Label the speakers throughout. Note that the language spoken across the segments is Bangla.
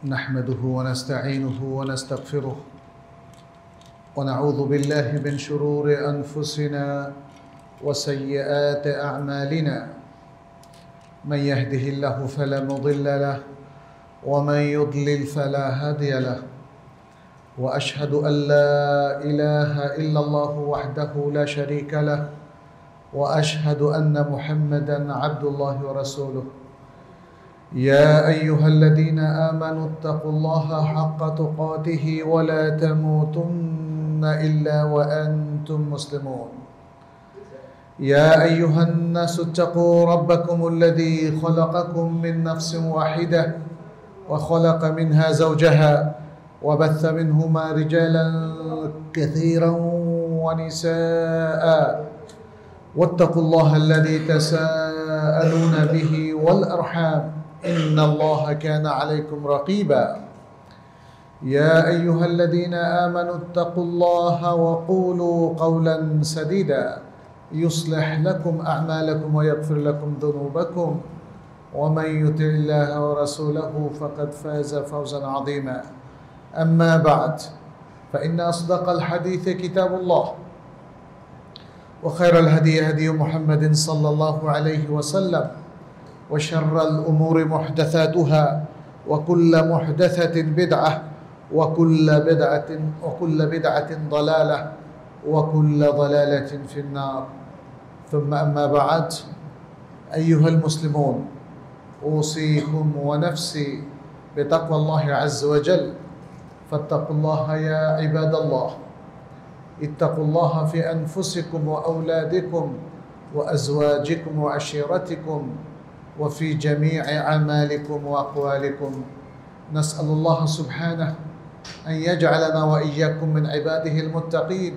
Speaker 1: نحمده ونستعينه ونستغفره ونعوذ بالله من شرور أنفسنا وسيئات أعمالنا من يهده الله فلا مضل له ومن يضلل فلا هادي له وأشهد أن لا إله إلا الله وحده لا شريك له وأشهد أن محمدًا عبد الله ورسوله يا أيها الذين آمنوا اتقوا الله حق تقاته ولا تموتن إلا وأنتم مسلمون يا أيها الناس اتقوا ربكم الذي خلقكم من نفس واحدة وخلق منها زوجها وبث منهما رجالا كثيرا ونساء واتقوا الله الذي تساءلون به والأرحام إن الله كان عليكم رقيبا يا أيها الذين آمنوا اتقوا الله وقولوا قولا سديدا يصلح لكم أعمالكم ويغفر لكم ذنوبكم ومن يطع الله ورسوله فقد فاز فوزا عظيما أما بعد فإن أصدق الحديث كتاب الله وخير الهدي هدي محمد صلى الله عليه وسلم وشر الأمور محدثاتها وكل محدثة بدعة وكل بدعة ضلالة وكل ضلالة في النار ثم أما بعد أيها المسلمون أوصيكم ونفسي بتقوى الله عز وجل فاتقوا الله يا عباد الله اتقوا الله في أنفسكم وأولادكم وأزواجكم وعشيرتكم وفي جميع أعمالكم وأقوالكم نسأل الله سبحانه أن يجعلنا وإياكم من عباده المتقين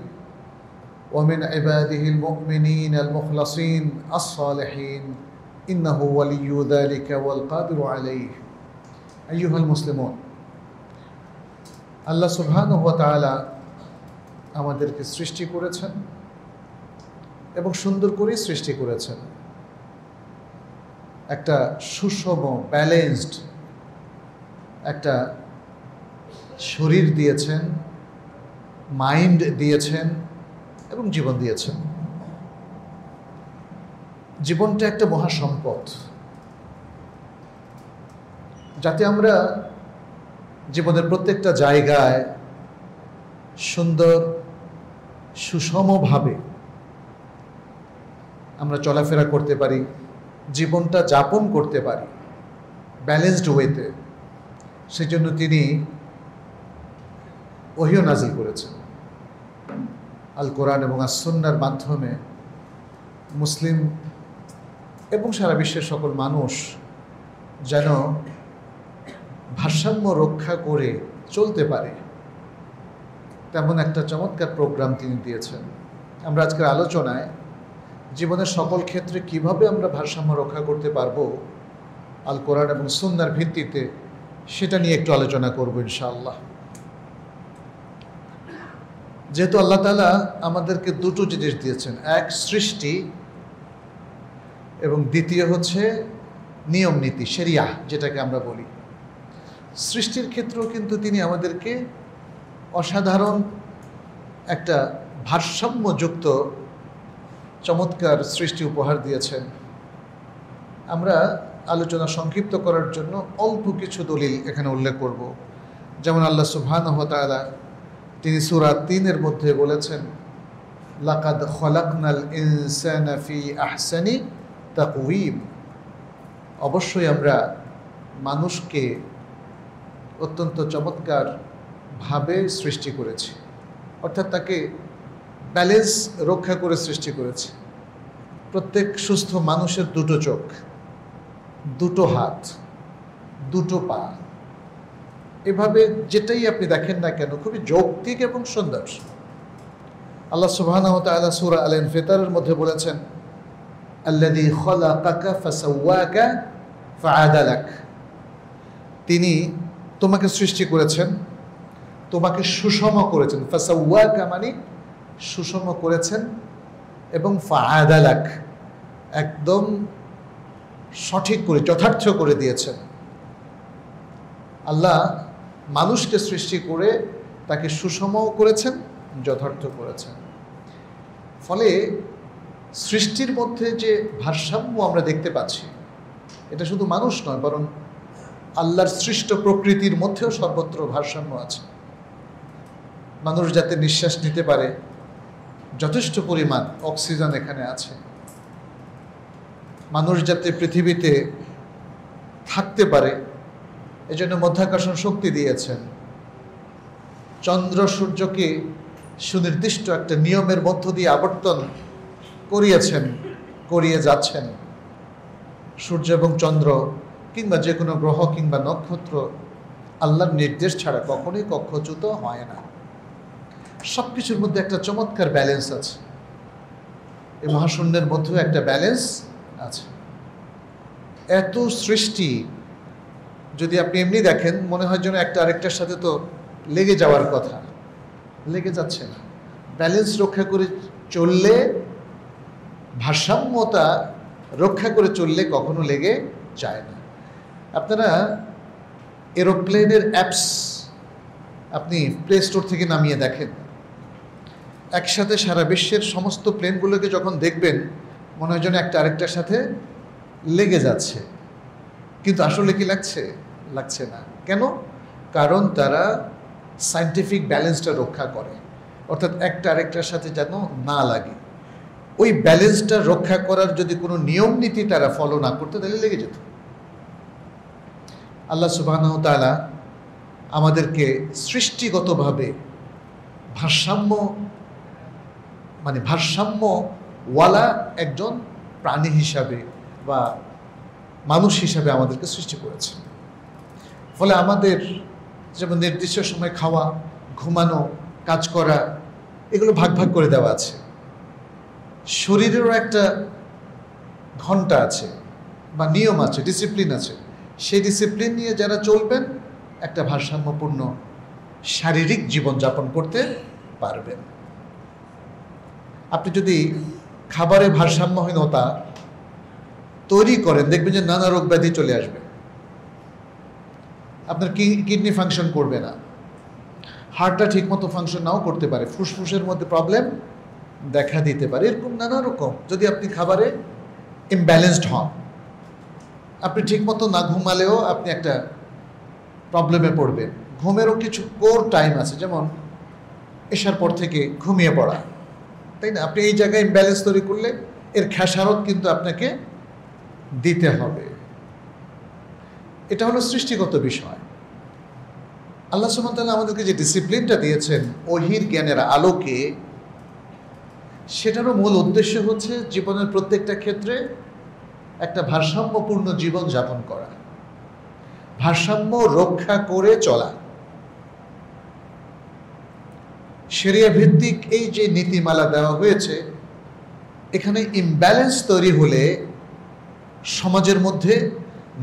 Speaker 1: ومن عباده المؤمنين المخلصين الصالحين إنه ولي ذلك والقادر عليه أيها المسلمون আল্লাহ সুবহানাহু ওয়া তাআলা আমাদেরকে সৃষ্টি করেছেন এবং সুন্দর করে সৃষ্টি করেছেন একটা সুষম ব্যালেন্সড একটা শরীর দিয়েছেন মাইন্ড দিয়েছেন এবং জীবন দিয়েছেন জীবনটা একটা মহা সম্পদ যাতে আমরা জীবনের প্রত্যেকটা জায়গায় সুন্দর সুষমভাবে আমরা চলাফেরা করতে পারি জীবনটা যাপন করতে পারি ব্যালেন্সড ওয়েতে সেজন্য তিনি ওহী নাজিল করেছেন আল কোরআন এবং আস সুন্নাহর মাধ্যমে মুসলিম এবং সারা বিশ্বের সকল মানুষ যেন ভারসাম্য রক্ষা করে চলতে পারে তেমন একটা চমৎকার প্রোগ্রাম তিনি দিয়েছেন আমরা আজকের আলোচনায় জীবনের সকল ক্ষেত্রে কিভাবে আমরা ভারসাম্য রক্ষা করতে পারবো আল কোরআন এবং সুন্নাহর ভিত্তিতে সেটা নিয়ে একটু আলোচনা করব ইনশাআল্লাহ যেহেতু আল্লাহ তাআলা আমাদেরকে দুটো জিনিস দিয়েছেন এক সৃষ্টি এবং দ্বিতীয় হচ্ছে নিয়ম নীতি শরিয়াহ যেটাকে আমরা বলি সৃষ্টির ক্ষেত্রেও কিন্তু তিনি আমাদেরকে অসাধারণ একটা ভারসাম্যযুক্ত চমৎকার সৃষ্টি উপহার দিয়েছেন আমরা আলোচনা সংক্ষিপ্ত করার জন্য অল্প কিছু দলিল এখানে উল্লেখ করব যেমন আল্লাহ সুবহানাহু ওয়া তাআলা তিনি সূরা ৩-এর মধ্যে বলেছেন লাকাদ খলাকনাল ইনসানা ফি আহসানি তাকওয়িম অবশ্যই আমরা মানুষকে অত্যন্ত চমৎকার ভাবে সৃষ্টি করেছি অর্থাৎ তাকে ব্যালেন্স রক্ষা করে সৃষ্টি করেছে প্রত্যেক সুস্থ মানুষের দুটো চোখ দুটো হাত দুটো পা এভাবে যেটাই আপনি দেখেন না কেন খুবই যৌক্তিক এবং সুন্দর আল্লাহ সুবহানাহু ওয়া তাআলা সূরা আল ইনফিতারের মধ্যে বলেছেন আল্লাযী খালাকাকা ফাসাওয়াকা ফাআদালাক তিনি তোমাকে সৃষ্টি করেছেন তোমাকে সুষম করেছেন ফাসাওয়াকা মানে সুষম করেছেন এবং ফাআদালাক একদম সঠিক করে যথার্থ করে দিয়েছেন আল্লাহ মানুষকে সৃষ্টি করে তাকে সুষমও করেছেন, যথার্থ করেছেন। ফলে সৃষ্টির মধ্যে যে ভারসাম্য আমরা দেখতে পাচ্ছি, এটা শুধু মানুষ নয়, বরং আল্লাহর সৃষ্ট প্রকৃতির মধ্যেও সর্বত্র ভারসাম্য আছে। মানুষ যাতে নিঃশ্বাস নিতে পারে, যথেষ্ট পরিমাণ অক্সিজেন এখানে আছে। মানুষ যাতে পৃথিবীতে থাকতে পারে, এজন্য মধ্যাকর্ষণ শক্তি দিয়েছেন। চন্দ্র সূর্যকে সুনির্দিষ্ট একটা নিয়মের মধ্য দিয়ে আবর্তন করিয়ে যাচ্ছেন। সূর্য এবং চন্দ্র কিংবা যে কোনো গ্রহ কিংবা নক্ষত্র আল্লাহর নির্দেশ ছাড়া কখনোই কক্ষচ্যুত হয় না। সব কিছুর মধ্যে একটা চমৎকার ব্যালেন্স আছে। এই মহাশূন্যের মধ্যেও একটা ব্যালেন্স আছে। এত সৃষ্টি যদি আপনি এমনি দেখেন, মনে হয় যেন একটা আরেকটার সাথে তো লেগে যাওয়ার কথা, লেগে যাচ্ছে না। ব্যালেন্স রক্ষা করে চললে, ভারসাম্যতা রক্ষা করে চললে কখনো লেগে যায় না। আপনারা এরোপ্লেনের অ্যাপস আপনি প্লে স্টোর থেকে নামিয়ে দেখেন, একসাথে সারা বিশ্বের সমস্ত প্লেনগুলোকে যখন দেখবেন, মনে হয় যেন একটা আরেকটার সাথে লেগে যাচ্ছে, কিন্তু আসলে কি লাগছে না। কেন? কারণ তারা সায়েন্টিফিক ব্যালেন্সটা রক্ষা করে, অর্থাৎ একটা আরেকটার সাথে যেন না লাগে। ওই ব্যালেন্সটা রক্ষা করার যদি কোনো নিয়ম নীতি তারা ফলো না করতে, তাহলে লেগে যেত। আল্লাহ সুবহানাহু ওয়া তাআলা আমাদেরকে সৃষ্টিগতভাবে ভারসাম্যওয়ালা একজন প্রাণী হিসাবে বা মানুষ হিসাবে আমাদেরকে সৃষ্টি করেছেন। ফলে আমাদের যেমন নির্দিষ্ট সময় খাওয়া, ঘুমানো, কাজ করা, এগুলো ভাগ ভাগ করে দেওয়া আছে। শরীরেরও একটা ঘন্টা আছে বা নিয়ম আছে, ডিসিপ্লিন আছে। সেই ডিসিপ্লিন নিয়ে যারা চলবেন, একটা ভারসাম্যপূর্ণ শারীরিক জীবনযাপন করতে পারবেন। আপনি যদি খাবারে ভারসাম্যহীনতা তৈরি করেন, দেখবেন যে নানা রোগ ব্যাধি চলে আসবে। আপনার কিডনি ফাংশন করবে না, হার্টটা ঠিকমতো ফাংশন নাও করতে পারে, ফুসফুসের মধ্যে প্রবলেম দেখা দিতে পারে। এরকম নানা রকম, যদি আপনি খাবারে ইমব্যালেন্সড হন, আপনি ঠিকমতো না ঘুমালেও আপনি একটা প্রবলেমে পড়বেন। ঘুমেরও কিছু কোর টাইম আছে, যেমন এশার পর থেকে ঘুমিয়ে পড়া, তাই না? আপনি এই জায়গায় ইমব্যালেন্স তৈরি করলে এর খেসারত কিন্তু আপনাকে দিতে হবে। এটা হলো সৃষ্টিগত বিষয়। আল্লাহ সুবহানাহু ওয়া তাআলা আমাদেরকে যে ডিসিপ্লিনটা দিয়েছেন ওহীর জ্ঞানের আলোকে, সেটারও মূল উদ্দেশ্য হচ্ছে জীবনের প্রত্যেকটা ক্ষেত্রে একটা ভারসাম্যপূর্ণ জীবন যাপন করা, ভারসাম্য রক্ষা করে চলা। শরিয়া ভিত্তিক এই যে নীতিমালা দেওয়া হয়েছে, এখানে ইমব্যালেন্স তৈরি হলে সমাজের মধ্যে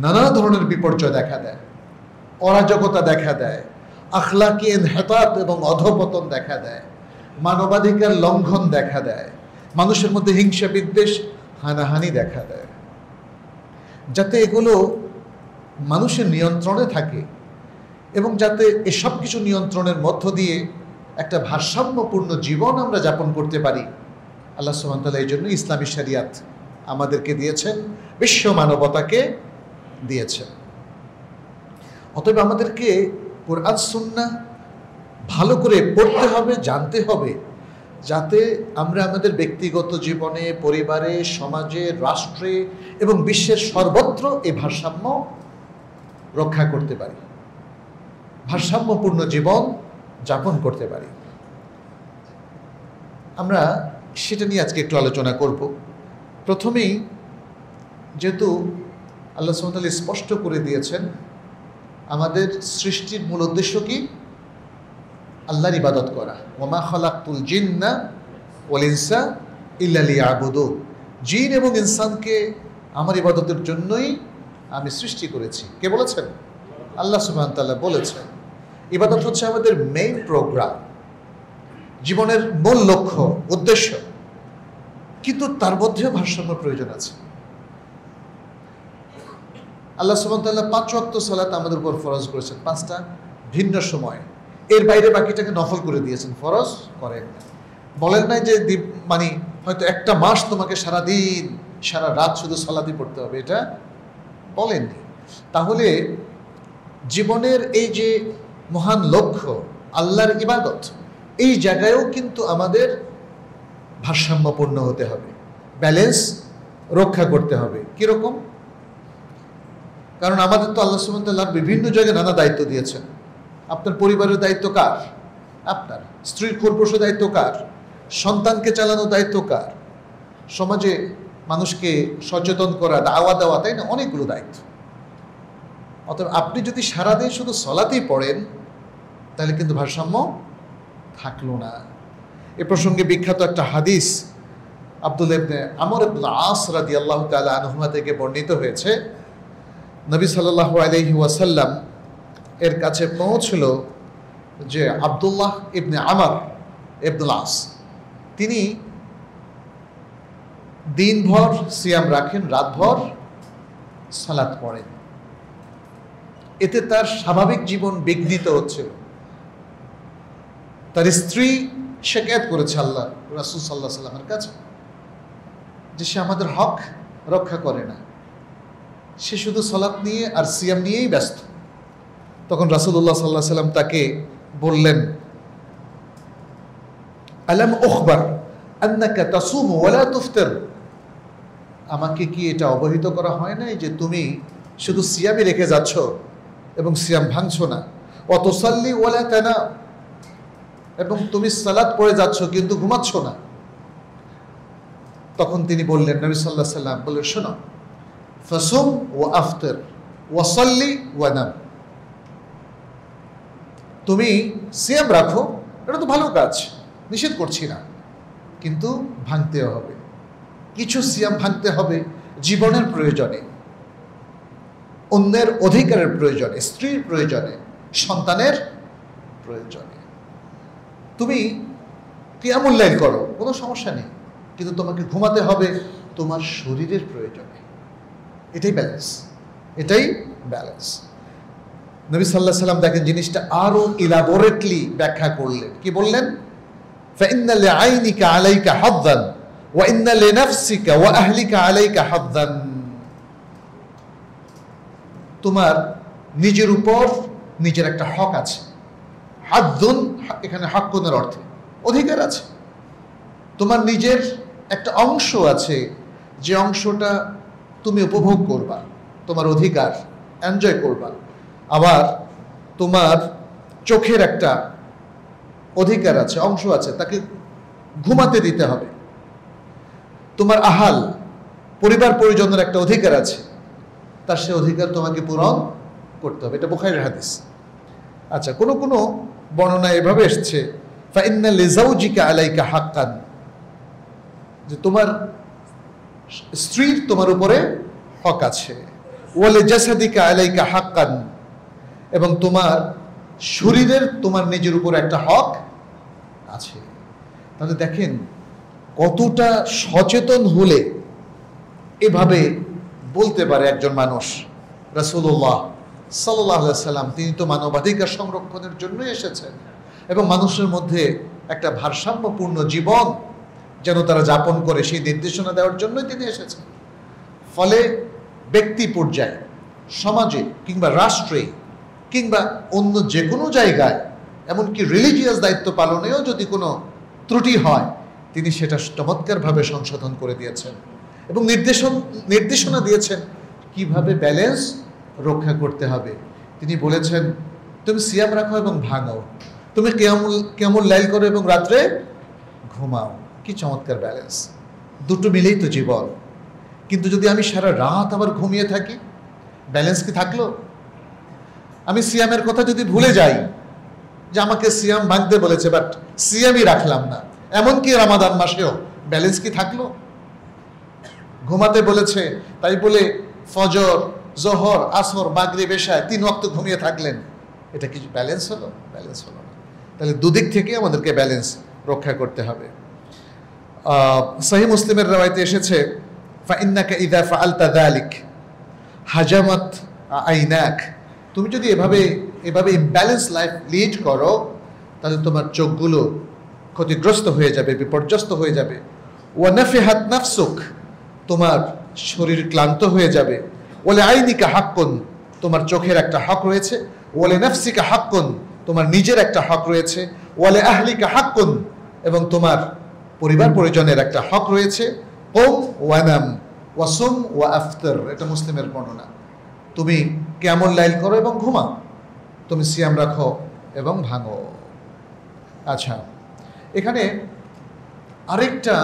Speaker 1: নানা ধরনের বিপর্যয় দেখা দেয়, অরাজকতা দেখা দেয়, আখলাকি ইনহিতাত এবং অধঃপতন দেখা দেয়, মানবাধিকার লঙ্ঘন দেখা দেয়, মানুষের মধ্যে হিংসা বিদ্বেষ, হানাহানি দেখা দেয়। যাতে এগুলো মানুষের নিয়ন্ত্রণে থাকে এবং যাতে এসব কিছু নিয়ন্ত্রণের মধ্য দিয়ে একটা ভারসাম্যপূর্ণ জীবন আমরা যাপন করতে পারি, আল্লাহ সুবহানাহু ওয়া তাআলা এই জন্য ইসলামী শরিয়াত আমাদেরকে দিয়েছেন, বিশ্ব মানবতাকে দিয়েছেন। অতএব আমাদেরকে কোরআন সুন্নাহ ভালো করে পড়তে হবে, জানতে হবে, যাতে আমরা আমাদের ব্যক্তিগত জীবনে, পরিবারে, সমাজে, রাষ্ট্রে এবং বিশ্বের সর্বত্র এই ভারসাম্য রক্ষা করতে পারি, ভারসাম্যপূর্ণ জীবন যাপন করতে পারি। আমরা সেটা নিয়ে আজকে একটু আলোচনা করব। প্রথমেই যেহেতু আল্লাহ সুবহানাহু ওয়া তাআলা স্পষ্ট করে দিয়েছেন আমাদের সৃষ্টির মূল উদ্দেশ্য কি, আল্লাহর ইবাদত করা। ওয়ামা খালাকতুল জিন্না ওয়াল ইনসা ইল্লা লিয়াবুদুন, জিন এবং ইনসানকে আমার ইবাদতের জন্যই আমি সৃষ্টি করেছি। কে বলেছেন? আল্লাহ সুবহানাহু ওয়া তাআলা বলেছেন। ইবাদত হচ্ছে আমাদের মেইন প্রোগ্রাম, জীবনের মূল লক্ষ্য, উদ্দেশ্য, কিন্তু তার মধ্যেও ভারসাম্য প্রয়োজন আছে। আল্লাহ সুবহানাহু ওয়া তাআলা 5 ওয়াক্ত সালাত আমাদের উপর ফরজ করেছেন, 5টা ভিন্ন সময়। এর বাইরে বাকিটাকে নফল করে দিয়েছেন, ফরজ করেন না। বলেন নাই যে মানে হয়তো একটা মাস তোমাকে সারাদিন সারা রাত শুধু সালাতই পড়তে হবে, এটা বলেননি। তাহলে জীবনের এই যে মহান লক্ষ্য আল্লাহর ইবাদত, এই জায়গায়ও কিন্তু আমাদের ভারসাম্যপূর্ণ হতে হবে, ব্যালেন্স রক্ষা করতে হবে। কিরকম? কারণ আমাদের তো আল্লাহ সুবহানাহু ওয়া তাআলা বিভিন্ন জায়গায় নানা দায়িত্ব দিয়েছেন। আপনার পরিবারের দায়িত্ব কার? আপনার। স্ত্রীর খোরপোশের দায়িত্ব কার? সন্তানকে চালানোর দায়িত্ব কার? সমাজে মানুষকে সচেতন করা, দাওয়া দেওয়া, তাই না? অনেকগুলো দায়িত্ব। অতএব আপনি যদি সারাদিন শুধু সলাতেই পড়েন তাহলে কিন্তু ভারসাম্য থাকলো না। এ প্রসঙ্গে বিখ্যাত একটা হাদিস আব্দুল্লাহ ইবনে আমর ইবনে আস রাদিয়াল্লাহু তাআলা আনহুমা থেকে বর্ণিত হয়েছে। নবী সাল্লাল্লাহু আলাইহি ওয়াসাল্লাম এর কাছে পৌঁছল যে আব্দুল্লাহ ইবনে আমর ইবনুল আস তিনি দিনভর সিয়াম রাখেন, রাতভর সালাত পড়েন। এতে তার স্বাভাবিক জীবন বিঘ্নিত হচ্ছিল। তার স্ত্রী শিকায়ত করেছে আল্লাহ রাসূল সাল্লাল্লাহু আলাইহি ওয়াসাল্লামের কাছে যে সে আমাদের হক রক্ষা করে না, সে শুধু সালাত নিয়ে আর সিয়াম নিয়েই ব্যস্ত। তখন রাসূলুল্লাহ সাল্লাল্লাহু আলাইহি ওয়াসাল্লাম তাকে বললেন, আলাম উখবার আন্নাকা তাসুমু ওয়া লা তুফতির, আমাকে কি এটা অবহিত করা হয় নাই যে তুমি শুধু সিয়ামই রেখে যাচ্ছ এবং সিয়াম ভাঙছো না, ওয়া তুসাল্লি ওয়া লা তানাম, এবং তুমি সালাত পড়ে যাচ্ছ কিন্তু ঘুমাচ্ছ না। তখন তিনি বললেন, নবী সাল্লাল্লাহু আলাইহি ওয়াসাল্লাম বললেন, শোনো, ফাসুম ওয়া আফতির ওয়া সাল্লি ওয়া নাম, তুমি সিয়াম রাখো, এটা তো ভালো কাজ, নিষেধ করছি না, কিন্তু ভাঙতেও হবে। কিছু সিয়াম ভাঙতে হবে জীবনের প্রয়োজনে, অন্যের অধিকারের প্রয়োজনে, স্ত্রীর প্রয়োজনে, সন্তানের প্রয়োজনে। তুমি কিয়ামুল লাইল করো, কোনো সমস্যা নেই, কিন্তু তোমাকে ঘুমাতে হবে তোমার শরীরের প্রয়োজনে। এটাই ব্যালেন্স, এটাই ব্যালেন্স। নবী সাল্লাল্লাহু আলাইহি ওয়াসাল্লাম দেখেন জিনিসটা আরো ইলাবোরেটলি ব্যাখ্যা করলেন। কি বললেন? ফাইন্না লিআইনিকা আলাইকা হাদ্দান ওয়া ইন্না লিনাফসিকা ওয়া আহলিকা আলাইকা হাদ্দান, তোমার নিজের উপর নিজের একটা হক আছে। হাদ্দুন এখানে হাক্কুনের অর্থে অধিকার আছে। তোমার নিজের একটা অংশ আছে, যে অংশটা তুমি উপভোগ করবা, তোমার অধিকার, এনজয় করবা। আবার তোমার চোখের একটা অধিকার আছে, অংশ আছে, তাকে ঘুমাতে দিতে হবে। তোমার আহাল, পরিবার পরিজনের একটা অধিকার আছে, তার সে অধিকার তোমাকে পূরণ করতে হবে। এটা বুখারীর হাদিস। আচ্ছা, কোনো কোনো বর্ণনা এভাবে এসছে, ফাইন্না লিজাওজিকা আলাইকা হাক্কান, যে তোমার স্ত্রীর তোমার উপরে হক আছে। ওয়ালি জাসাদিকা আলাইকা হাক্কান, এবং তোমার শরীরের তোমার নিজের উপর একটা হক আছে। তাহলে দেখেন কতটা সচেতন হলে এভাবে বলতে পারে একজন মানুষ। রাসূলুল্লাহ সাল্লাল্লাহু আলাইহি ওয়াসাল্লাম তিনি তো মানবাধিকার সংরক্ষণের জন্যই এসেছেন, এবং মানুষের মধ্যে একটা ভারসাম্যপূর্ণ জীবন যেন তারা যাপন করে সেই নির্দেশনা দেওয়ার জন্যই তিনি এসেছেন। ফলে ব্যক্তি পর্যায়ে, সমাজে কিংবা রাষ্ট্রে কিংবা অন্য যে কোনো জায়গায়, এমনকি রিলিজিয়াস দায়িত্ব পালনেও যদি কোনো ত্রুটি হয়, তিনি সেটা চমৎকারভাবে সংশোধন করে দিয়েছেন এবং নির্দেশনা দিয়েছেন কিভাবে ব্যালেন্স রক্ষা করতে হবে। তিনি বলেছেন, তুমি সিয়াম রাখো এবং ভাঙো, তুমি কিয়ামুল লাইল করো এবং রাত্রে ঘুমাও। কি চমৎকার ব্যালেন্স! দুটো মিলেই তো জীবন। কিন্তু যদি আমি সারা রাত আবার ঘুমিয়ে থাকি, ব্যালেন্স কি থাকলো? আমি সিয়ামের কথা যদি ভুলে যাই, যে আমাকে সিয়াম ভাঙতে বলেছে বাট সিয়ামই রাখলাম না, এমনকি রমাদান মাসেও, ব্যালেন্স কি থাকলো? ঘুমাতে বলেছে তাই বলে ফজর, জোহর, আসর, মাগরিব, এশা 3 ওয়াক্ত ঘুমিয়ে থাকলেন, এটা কি ব্যালেন্স হলো? ব্যালেন্স হলো না। তাহলে দুদিক থেকে আমাদেরকে ব্যালেন্স রক্ষা করতে হবে। সহিহ মুসলিমের রাওয়ায়াতে এসেছে, ফাইন্নাকা ইযা ফাআলতা যালিক হাজামাত আইনাক, তুমি যদি এভাবে ইমব্যালেন্স লাইফ লিড করো, তাহলে তোমার চোখগুলো ক্ষতিগ্রস্ত হয়ে যাবে, বিপর্যস্ত হয়ে যাবে। ওয়া নাফিহাত নাফসুক, তোমার শরীর ক্লান্ত হয়ে যাবে। ওয়ালে আইনিকা হাক্কুন, তোমার চোখের একটা হক রয়েছে। ওয়ালে নাফসিকা হাক্কুন, তোমার নিজের একটা হক রয়েছে। ওয়ালে আহলিকা হাক্কুন, এবং তোমার পরিবার পরিজনের একটা হক রয়েছে। কুম ওয়ানাম ওয়াসুম ওয়া আফতার, এটা মুসলিমের বর্ণনা। তুমি কিয়ামুল লাইল করো এবং ঘুমাও, তুমি সিয়াম রাখো এবং ভাঙো। আচ্ছা, এখানে আরেকটা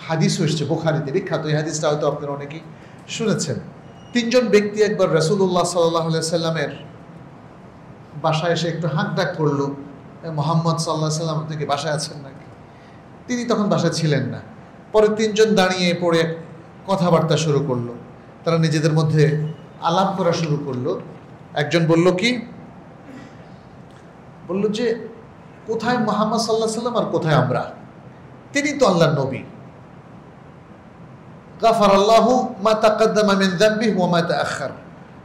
Speaker 1: হাদিস এসেছে বুখারীতে, বিখ্যাত এই হাদিসটা হয়তো আপনারা অনেকেই শুনেছেন। 3 জন ব্যক্তি একবার রাসূলুল্লাহ সাল্লাল্লাহু আলাইহি সাল্লামের বাসায় এসে একটু হাঁকডাক করলো, মুহাম্মদ সাল্লাল্লাহু আলাইহি সাল্লাম আপনি কি বাসায় আছেন নাকি? তিনি তখন বাসায় ছিলেন না। পরে 3 জন দাঁড়িয়ে পড়ে কথাবার্তা শুরু করলো, তারা নিজেদের মধ্যে আলাপ করা শুরু করলো। একজন বলল কি, বলল যে কোথায় মুহাম্মদ সাল্লাল্লাহু আলাইহি সাল্লাম আর কোথায় আমরা? তিনি তো আল্লাহর নবী। গাফারাল্লাহু মা তাকাদ্দামা মিন যামবিহি ওয়া মা তাআখার,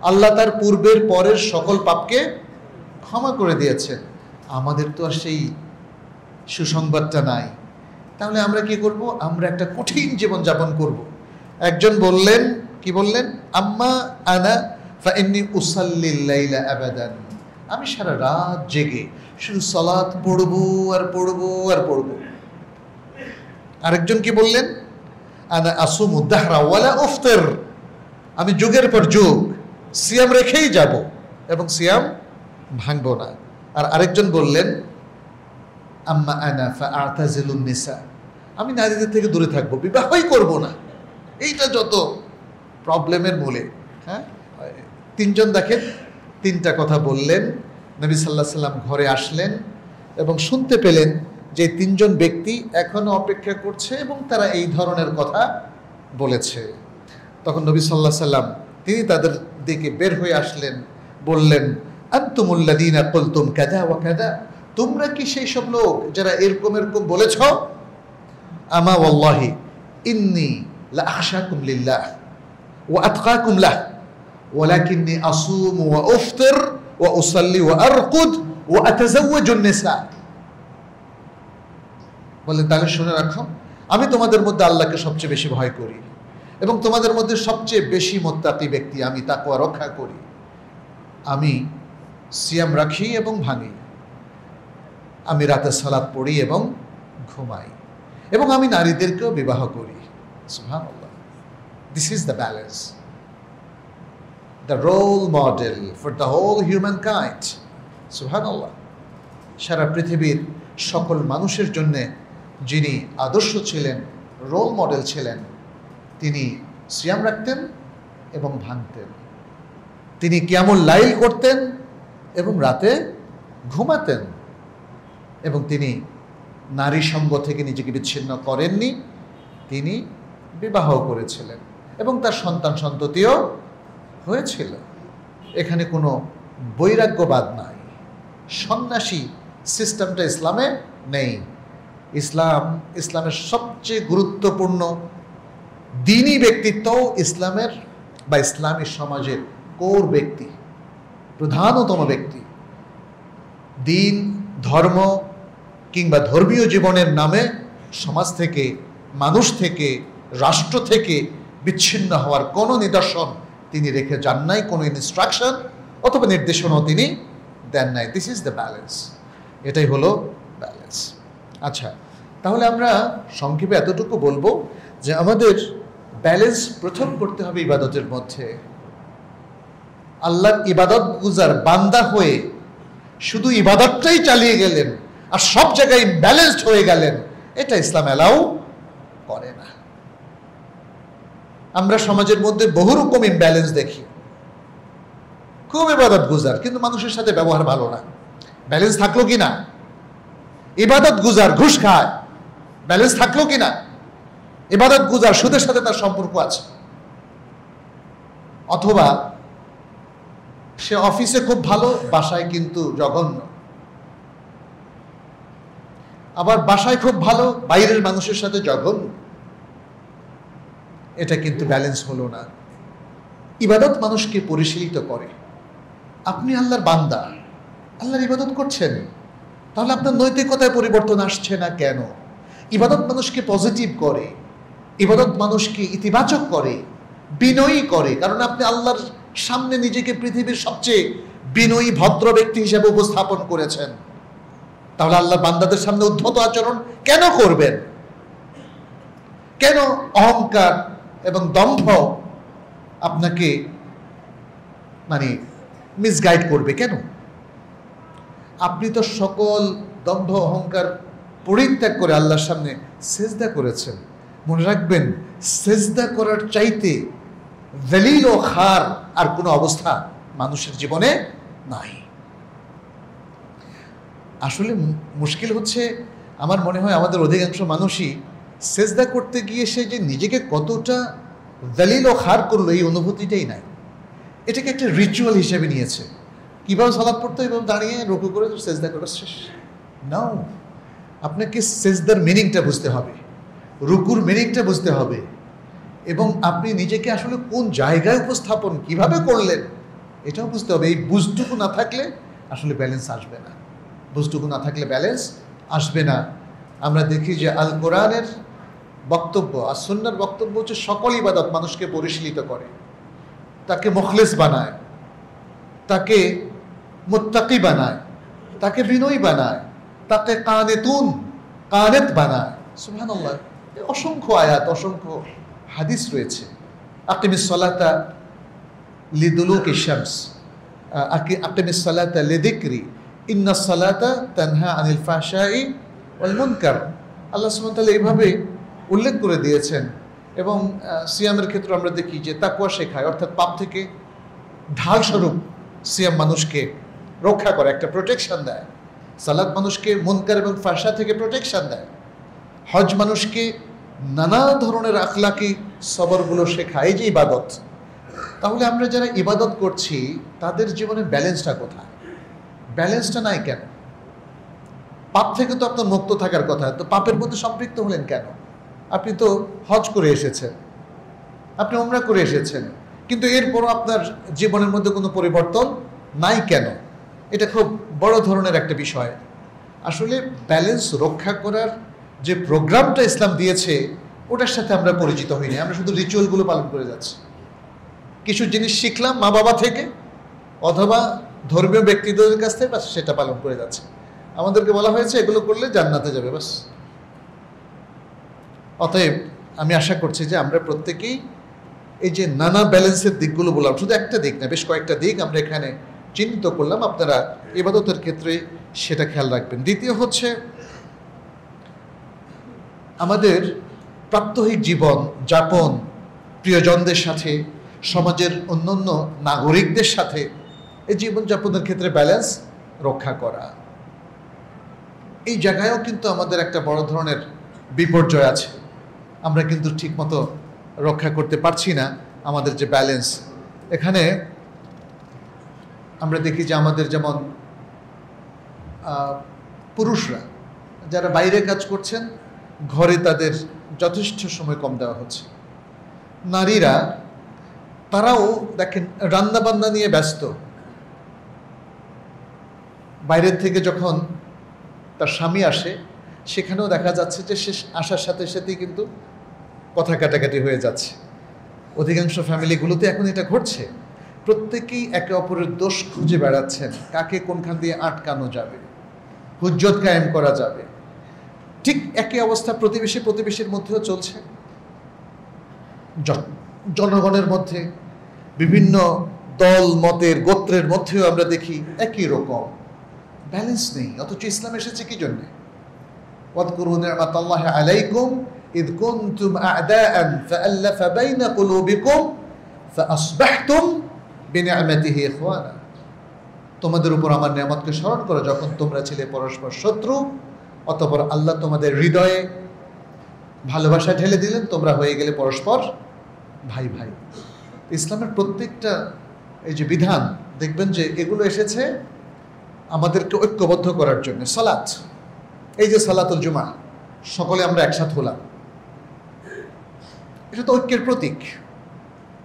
Speaker 1: আল্লাহ তার পূর্বের পরের সকল পাপকে ক্ষমা করে দিয়েছেন। আমাদের তো আর সেই সুসংবাদটা নাই, তাহলে আমরা কি করব? আমরা একটা কঠিন জীবন যাপন করব। একজন বললেন, কি বললেন? আম্মা আনা ফা ইন্নী উসাল্লিল লাইলা আবাদান, আমি সারা রাত জেগে শুধু সালাত পড়বো আর পড়বো আর পড়বো। আরেকজন কি বললেন? আনা আসুমু দাহরা ওয়ালা উফতির, আমি যুগের পর যুগ সিয়াম রেখেই যাব এবং সিয়াম ভাঙবো না। আর আরেকজন বললেন আম্মা আনা ফাআতাজিলুন নিসা, আমি নারীদের থেকে দূরে থাকবো, বিবাহই করব না। এইটা যত প্রবলেমের মূলে। হ্যাঁ, 3 জন দেখেন 3টা কথা বললেন। নবী সাল্লাল্লাহু আলাইহি সাল্লাম ঘরে আসলেন এবং শুনতে পেলেন যে 3 জন ব্যক্তি এখনো অপেক্ষা করছে এবং তারা এই ধরনের কথা বলেছে। তখন নবী সাল্লাল্লাহু আলাইহি সাল্লাম তিনি তাদের দিকে বের হয়ে আসলেন, বললেন আনতুমুল্লাযীনা কুলতুম কাযা ওয়া কাযা, তোমরা কি সেই সব লোক যারা এরকম এরকম বলেছ? আমা ওয়াল্লাহি ইন্নী লা আখশাকুম লিল্লাহ ওয়া আতকাকুম লাহ ওয়ালাকিন্নী আসুমু ওয়া উফতির ওয়া উসাল্লি ওয়া আরকুদ ওয়া আতাযাওয়াজুন নিসা। বলেন তাহলে শুনে রাখো, আমি তোমাদের মধ্যে আল্লাহকে সবচেয়ে বেশি ভয় করি এবং তোমাদের মধ্যে সবচেয়ে বেশি মুত্তাকি ব্যক্তি, আমি তাকওয়া রক্ষা করি। আমি সিয়াম রাখি এবং ভাঙি, আমি রাতে সালাত পড়ি এবং ঘুমাই, এবং আমি নারীদেরকেও বিবাহ করি। সুবহানাল্লাহ, this is the balance, the role model for the whole human kind. সুবহানাল্লাহ, সারা পৃথিবীর সকল মানুষের জন্যে যিনি আদর্শ ছিলেন, রোল মডেল ছিলেন, তিনি সিয়াম রাখতেন এবং ভাঙতেন। তিনি কিয়ামুল লাইল করতেন এবং রাতে ঘুমাতেন, এবং তিনি নারী সঙ্গ থেকে নিজেকে বিচ্ছিন্ন করেননি। তিনি বিবাহ করেছিলেন এবং তার সন্তান সন্ততিও হয়েছিল। এখানে কোনো বৈরাগ্যবাদ নাই, সন্ন্যাসী সিস্টেমটা ইসলামে নেই। ইসলামের সবচেয়ে গুরুত্বপূর্ণ দিনী ব্যক্তিত্ব ইসলামের বা ইসলামী সমাজের কোর ব্যক্তি, প্রধানতম ব্যক্তি। দিন, ধর্ম কিংবা ধর্মীয় জীবনের নামে সমাজ থেকে, মানুষ থেকে, রাষ্ট্র থেকে বিচ্ছিন্ন হওয়ার কোনো নিদর্শন তিনি রেখে যান নাই, কোনো ইনস্ট্রাকশন অথবা নির্দেশনাও তিনি দেন নাই। দিস ইজ দ্য ব্যালেন্স, এটাই হলো ব্যালেন্স। আচ্ছা, তাহলে আমরা সংক্ষেপে এতটুকু বলবো যে আমাদের ব্যালেন্স প্রথম করতে হবে ইবাদতের মধ্যে। আল্লাহর ইবাদত গুজার বান্দা হয়ে শুধু ইবাদতটাই চালিয়ে গেলেন আর সব জায়গায় ব্যালেন্সড হয়ে গেলেন, এটা ইসলাম অ্যালাউ করে না। আমরা সমাজের মধ্যে বহু রকম ইমব্যালেন্স দেখি, খুব ইবাদত গুজার কিন্তু মানুষের সাথে ব্যবহার ভালো না। ব্যালেন্স থাকলো কিনা? ইবাদত গুজার ঘুষ খায়, ব্যালেন্স থাকলো কিনা? ইবাদত গুজার সুদের সাথে তার সম্পর্ক আছে, অথবা সে অফিসে খুব ভালো, বাসায় কিন্তু জঘন্য, আবার বাসায় খুব ভালো, বাইরের মানুষের সাথে জঘন্য। এটা কিন্তু ব্যালেন্স হলো না। ইবাদত মানুষকে পরিশীলিত করে, আপনি আল্লাহর বান্দা, আল্লাহর ইবাদত করছেন, তাহলে আপনার নৈতিকতায় পরিবর্তন আসছে না কেন? ইবাদত মানুষকে পজিটিভ করে, ইবাদত মানুষকে ইতিবাচক করে, বিনয়ী করে, কারণ আপনি আল্লাহর সামনে নিজেকে পৃথিবীর সবচেয়ে বিনয়ী ভদ্র ব্যক্তি হিসেবে উপস্থাপন করেছেন। তাহলে আল্লাহ বান্দাদের সামনে উদ্ধত আচরণ কেন করবেন? কেন অহংকার এবং দম্ভ আপনাকে মিসগাইড করবে কেন? আপনি তো সকল দম্ভ অহংকার পরিত্যাগ করে আল্লাহর সামনে সেজদা করেছেন। মনে রাখবেন, সেজদা করার চাইতে দলিল ও খার আর কোনো অবস্থা মানুষের জীবনে নাই। আসলে মুশকিল হচ্ছে, আমার মনে হয় আমাদের অধিকাংশ মানুষই সেজদা করতে গিয়ে সে যে নিজেকে কতটা দলিল ও খার করলো এই অনুভূতিটাই নাই। এটাকে একটা রিচুয়াল হিসেবে নিয়েছে। কীভাবে সালাত পড়তে এবং দাঁড়িয়ে রুকু করে সেজদা করা শেষ। নাও, আপনাকে সেজদার মিনিংটা বুঝতে হবে, রুকুর মিনিংটা বুঝতে হবে, এবং আপনি নিজেকে আসলে কোন জায়গায় উপস্থাপন কিভাবে করলেন এটাও বুঝতে হবে। এই বুঝটুকু না থাকলে আসলে ব্যালেন্স আসবে না, বুঝটুকু না থাকলে ব্যালেন্স আসবে না। আমরা দেখি যে আল কোরআনের বক্তব্য আর সুন্নাহর বক্তব্য হচ্ছে সকল ইবাদত মানুষকে পরিশীলিত করে, তাকে মুখলিস বানায়, তাকে মুত্তাকি বানায়, তাকে বিনয়ী বানায়, তাকে কানেত বানায়। সুবহানাল্লাহ, অসংখ্য আয়াত, অসংখ্য হাদিস রয়েছে। আকিমিস সালাতা লিদুলুকিশ শামস, আকিমিস সালাতা লিযিকরি, ইন্নাস সালাতা তানহা আনিল ফাহশাই ওয়াল মুনকার। আল্লাহ সুবহানাহু ওয়া তাআলা এইভাবে উল্লেখ করে দিয়েছেন। এবং সিয়ামের ক্ষেত্রে আমরা দেখি যে তাকওয়া শেখায়, অর্থাৎ পাপ থেকে ঢাল স্বরূপ সিয়াম মানুষকে রক্ষা করে, একটা প্রোটেকশন দেয়। সালাত মানুষকে মুনকার এবং ফাহশা থেকে প্রোটেকশন দেয়। হজ মানুষকে নানা ধরনের আখলাকি সবরগুলো শেখায়, এই যে ইবাদত। তাহলে আমরা যারা ইবাদত করছি তাদের জীবনে ব্যালেন্সটা কোথায়? ব্যালেন্সটা নাই কেন? পাপ থেকে তো আপনার মুক্ত থাকার কথা, তো পাপের মধ্যে সম্পৃক্ত হলেন কেন? আপনি তো হজ করে এসেছেন, আপনি উমরা করে এসেছেন, কিন্তু এরপরও আপনার জীবনের মধ্যে কোনো পরিবর্তন নাই কেন? এটা খুব বড় ধরনের একটা বিষয়। আসলে ব্যালেন্স রক্ষা করার যে প্রোগ্রামটা ইসলাম দিয়েছে ওটার সাথে আমরা পরিচিত হইনি। আমরা শুধু রিচুয়ালগুলো পালন করে যাচ্ছি। কিছু জিনিস শিখলাম মা বাবা থেকে অথবা ধর্মীয় ব্যক্তিদের কাছ থেকে, বাস সেটা পালন করে যাচ্ছে। আমাদেরকে বলা হয়েছে এগুলো করলে জান্নাতে যাবে, বাস। অতএব আমি আশা করছি যে আমরা প্রত্যেকেই এই যে নানা ব্যালেন্সের দিকগুলো বললাম, শুধু একটা দিক না, বেশ কয়েকটা দিক আমরা এখানে চিহ্নিত করলাম, আপনারা ইবাদতের ক্ষেত্রে সেটা খেয়াল রাখবেন। দ্বিতীয় হচ্ছে আমাদের প্রাত্যহিক জীবন যাপন, প্রিয়জনদের সাথে, সমাজের অন্যান্য নাগরিকদের সাথে এই জীবনযাপনের ক্ষেত্রে ব্যালেন্স রক্ষা করা। এই জায়গায়ও কিন্তু আমাদের একটা বড় ধরনের বিপর্যয় আছে। আমরা কিন্তু ঠিকমতো রক্ষা করতে পারছি না আমাদের যে ব্যালেন্স। এখানে আমরা দেখি যে আমাদের যেমন পুরুষরা যারা বাইরে কাজ করছেন, ঘরে তাদের যথেষ্ট সময় কম দেওয়া হচ্ছে। নারীরা তারাও দেখেন রান্না বান্না নিয়ে ব্যস্ত। বাইরের থেকে যখন তার স্বামী আসে সেখানেও দেখা যাচ্ছে যে সে আসার সাথে সাথেই কিন্তু কথা কাটাকাটি হয়ে যাচ্ছে। অধিকাংশ ফ্যামিলিগুলোতে এখন এটা ঘটছে। প্রত্যেকেই একে অপরের দোষ খুঁজে বেড়াচ্ছেন, কাকে কোনখান দিয়ে আটকানো যাবে, হুজ্জত কায়েম করা যাবে। ঠিক একই অবস্থা প্রতিবেশীর মধ্যেও চলছে। জনগণের মধ্যে বিভিন্ন দল মতের গোত্রের মধ্যেও আমরা দেখি একই রকম ব্যালেন্স নেই। অথচ ইসলাম এসেছে কি জন্যে? ওয়াযকুরু নি'মাতাল্লাহি আলাইকুম ইয কুনতুম আ'দাআন ফাআল্লাফা বাইনা কুলুবিকুম ফাআসবাহতুম বিনি'মাতিহি ইখওয়ানা। তোমাদের উপর আমার নিয়ামতকে স্মরণ করো যখন তোমরা ছিলে পরস্পর শত্রু, অতঃপর আল্লাহ তোমাদের হৃদয়ে ভালোবাসা ঢেলে দিলেন, তোমরা হয়ে গেলে পরস্পর ভাই ভাই। ইসলামের প্রত্যেকটা এই যে বিধান দেখবেন যে এগুলো এসেছে আমাদেরকে ঐক্যবদ্ধ করার জন্য। সালাত, এই যে সালাতুল জুমা, সকলে আমরা একসাথে হলাম, এটা তো ঐক্যের প্রতীক।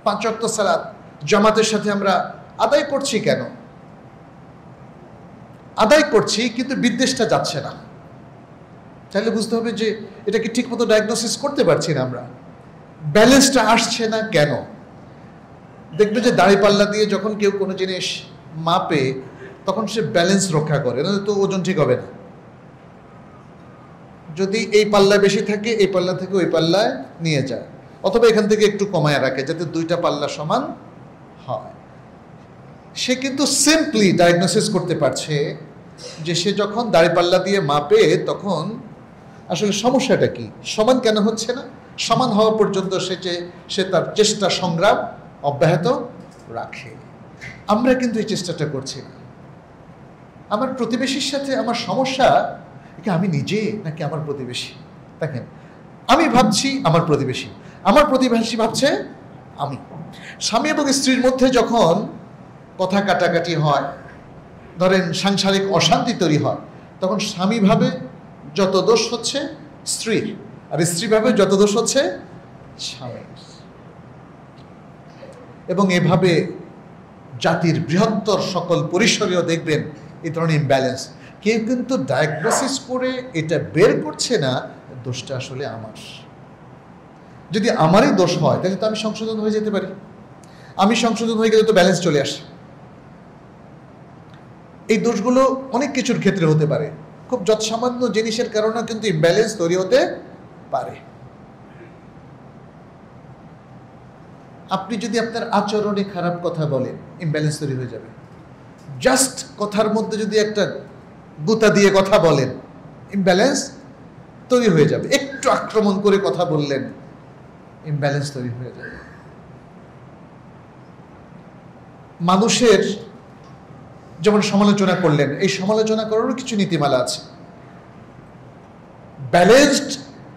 Speaker 1: 5 ওয়াক্ত সালাত জামাতের সাথে আমরা আদায় করছি কেন? আদায় করছি কিন্তু বিদ্বেষটা যাচ্ছে না। তাহলে বুঝতে হবে যে এটা কি ঠিক মতো ডায়াগনোসিস করতে পারছি না আমরা, ব্যালেন্সটা আসছে না কেন। দেখবে যে দাঁড়িপাল্লা দিয়ে যখন কেউ কোনো জিনিস মাপে তখন সে ব্যালেন্স রক্ষা করে, না তো ওজন ঠিক হবে না। যদি এই পাল্লায় বেশি থাকে এই পাল্লা থেকে ওই পাল্লায় নিয়ে যায়, অথবা এখান থেকে একটু কমায় রাখে যাতে দুইটা পাল্লা সমান হয়। সে কিন্তু সিম্পলি ডায়াগনোসিস করতে পারছে যে সে যখন দাঁড়িপাল্লা দিয়ে মাপে তখন আসলে সমস্যাটা কি, সমান কেন হচ্ছে না। সমান হওয়া পর্যন্ত সে তার চেষ্টা সংগ্রাম অব্যাহত রাখে। আমরা কিন্তু এই চেষ্টাটা করছি না। আমার প্রতিবেশীর সাথে আমার সমস্যা কি আমি নিজে নাকি আমার প্রতিবেশী? দেখেন, আমি ভাবছি আমার প্রতিবেশী, আমার প্রতিবেশী ভাবছে আমি। স্বামী এবং স্ত্রীর মধ্যে যখন কথা কাটাকাটি হয়, ধরেন সাংসারিক অশান্তি তৈরি হয়, তখন স্বামী ভাবে যত দোষ হচ্ছে স্ত্রীর, আর স্ত্রী ভাবে যত দোষ হচ্ছে স্বামীর। এবং এভাবে জাতির বৃহত্তর সকল পরিসরেও দেখবেন এই ধরনের ইমব্যালেন্স। কেউ কিন্তু ডায়াগনোসিস করে এটা বের করছে না দোষটা আসলে আমার। যদি আমারই দোষ হয় তাহলে তো আমি সংশোধন হয়ে যেতে পারি, আমি সংশোধন হয়ে গেলে তো ব্যালেন্স চলে আসে। এই দোষগুলো অনেক কিছুর ক্ষেত্রে হতে পারে, খুব যৎসামান্য জিনিসের কারণে কিন্তু ইমব্যালেন্স তৈরি হতে পারে। আপনি যদি আপনার আচরণে খারাপ কথা বলেন ইমব্যালেন্স তৈরি হয়ে যাবে। জাস্ট কথার মধ্যে যদি একটা গুতা দিয়ে কথা বলেন ইমব্যালেন্স তৈরি হয়ে যাবে। একটু আক্রমণ করে কথা বললেন ইমব্যালেন্স তৈরি হয়ে যাবে। মানুষের যেমন সমালোচনা করলেন, এই সমালোচনা করারও কিছু নীতিমালা আছে। ব্যালেন্সড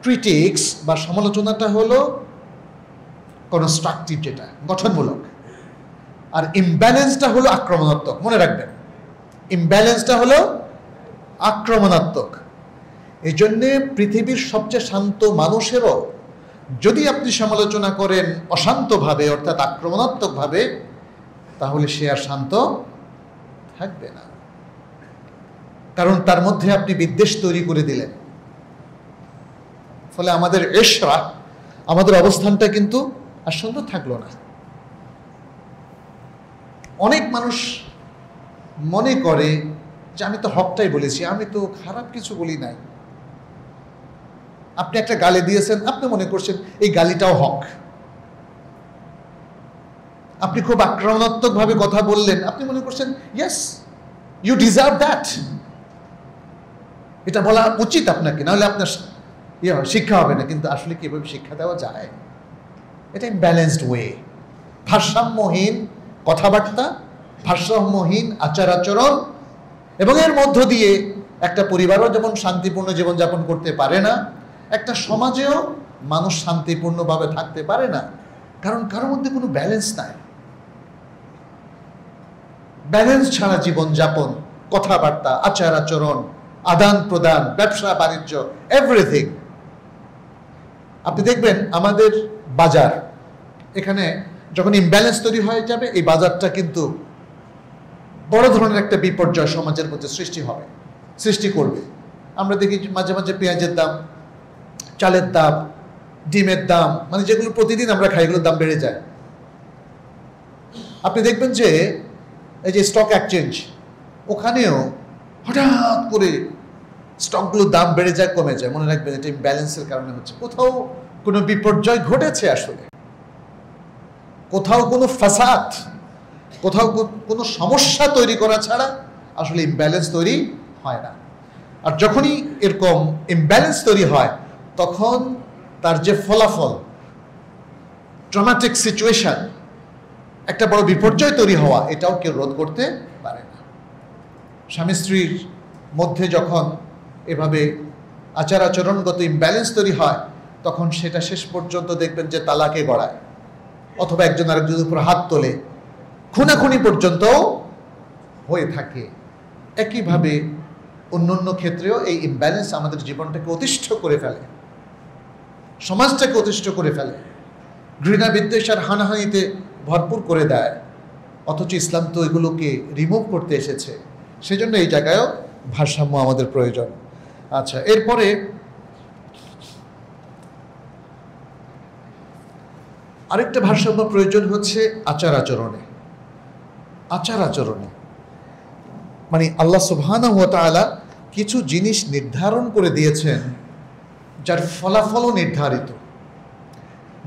Speaker 1: ক্রিটিক্স বা সমালোচনাটা হলো কনস্ট্রাকটিভ, যেটা গঠনমূলক, আর ইমব্যালেন্সটা হলো আক্রমণাত্মক। মনে রাখবেন, ইমব্যালেন্সটা হলো আক্রমণাত্মক। এই জন্যে পৃথিবীর সবচেয়ে শান্ত মানুষেরও যদি আপনি সমালোচনা করেন অশান্তভাবে অর্থাৎ আক্রমণাত্মকভাবে, তাহলে সে আর শান্ত থাকবে না, কারণ তার মধ্যে আপনি বিদ্বেষ তৈরি করে দিলেন। ফলে আমাদের এশরা, আমাদের অবস্থানটা কিন্তু আর সুন্দর থাকলো না। অনেক মানুষ মনে করে যে আমি তো হকটাই বলেছি, আমি তো খারাপ কিছু বলি নাই। আপনি একটা গালি দিয়েছেন, আপনি মনে করছেন এই গালিটাও হক। আপনি খুব আক্রমণাত্মকভাবে কথা বললেন, আপনি মনে করছেন ইয়েস ইউ ডিজার্ভ দ্যাট, এটা বলা উচিত আপনাকে, নাহলে আপনার শিক্ষা হবে না। কিন্তু আসলে কিভাবে শিক্ষা দেওয়া যায়? এটা ইমব্যালেন্সড ওয়ে, ভারসাম্যহীন কথাবার্তা, ভারসাম্যহীন আচার আচরণ, এবং এর মধ্য দিয়ে একটা পরিবারও যেমন শান্তিপূর্ণ জীবনযাপন করতে পারে না, একটা সমাজেও মানুষ শান্তিপূর্ণভাবে থাকতে পারে না, কারণ কারোর মধ্যে কোনো ব্যালেন্স নাই। ব্যালেন্স ছাড়া জীবনযাপন, কথাবার্তা, আচার আচরণ, আদান প্রদান, ব্যবসা বাণিজ্য, এভরিথিং। আপনি দেখবেন আমাদের বাজার, এখানে যখন ইমব্যালেন্স তৈরি হয়ে যাবে, এই বাজারটা কিন্তু বড় ধরনের একটা বিপর্যয় সমাজের মধ্যে সৃষ্টি করবে। আমরা দেখি মাঝে মাঝে পেঁয়াজের দাম, চালের দাম, ডিমের দাম, মানে যেগুলো প্রতিদিন আমরা খাই, এগুলোর দাম বেড়ে যায়। আপনি দেখবেন যে এই যে স্টক এক্সচেঞ্জ, ওখানেও হঠাৎ করে স্টকগুলোর দাম বেড়ে যায়, কমে যায়। মনে রাখবেন এটা ইমব্যালেন্সের কারণে হচ্ছে। কোথাও কোনো বিপর্যয় ঘটেছে, আসলে কোথাও কোনো ফাসাদ, কোথাও কোনো সমস্যা তৈরি করা ছাড়া আসলে ইমব্যালেন্স তৈরি হয় না। আর যখনই এরকম ইমব্যালেন্স তৈরি হয়, তখন তার যে ফলাফল, ট্রমাটিক সিচুয়েশন, একটা বড় বিপর্যয় তৈরি হওয়া, এটাও কেউ রোধ করতে পারে না। স্বামী স্ত্রীর মধ্যে যখন এভাবে আচার আচরণগত ইমব্যালেন্স তৈরি হয়, তখন সেটা শেষ পর্যন্ত দেখবেন যে তালাকে গড়ায়, অথবা একজন আরেকজনের উপর হাত তোলে, খুনাখুনি পর্যন্ত হয়ে থাকে। একইভাবে অন্যান্য ক্ষেত্রেও এই ইমব্যালেন্স আমাদের জীবনটাকে অতিষ্ঠ করে ফেলে, সমাজটাকে অতিষ্ঠ করে ফেলে, ঘৃণা বিদ্বেষ আর হানাহানিতে ভরপুর করে দেয়। অথচ ইসলাম তো এগুলোকে রিমুভ করতে এসেছে। সেজন্য এই জায়গায়ও ভারসাম্য আমাদের প্রয়োজন। আচ্ছা, এরপরে আরেকটা ভারসাম্য প্রয়োজন হচ্ছে আচার আচরণে। আচার আচরণে মানে আল্লাহ সুবহানাহু ওয়া তাআলা কিছু জিনিস নির্ধারণ করে দিয়েছেন যার ফলাফলও নির্ধারিত।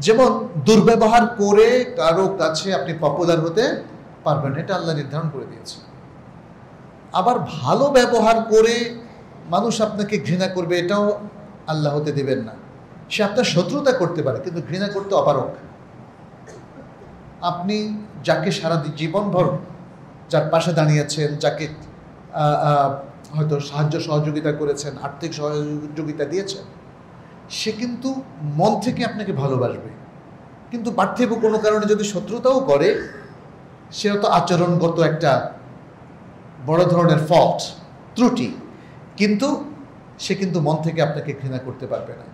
Speaker 1: যেমন দুর্ব্যবহার করে কারো কাছে আপনি পপুলার হতে পারবেন, এটা আল্লাহ নির্ধারণ করে দিয়েছে। আবার ভালো ব্যবহার করে মানুষ আপনাকে ঘৃণা করবে, এটাও আল্লাহ হতে দিবেন না। সে আপনার শত্রুতা করতে পারে কিন্তু ঘৃণা করতে অপারগ। আপনি যাকে সারা জীবনভর যার পাশে দাঁড়িয়েছেন, যাকে হয়তো সাহায্য সহযোগিতা করেছেন, আর্থিক সহযোগিতা দিয়েছেন, সে কিন্তু মন থেকে আপনাকে ভালোবাসবে। কিন্তু পার্থিব কোনো কারণে যদি শত্রুতাও করে, সেটা তো আচরণগত একটা বড় ধরনের ফল্ট, ত্রুটি, কিন্তু সে কিন্তু মন থেকে আপনাকে ঘৃণা করতে পারবে না।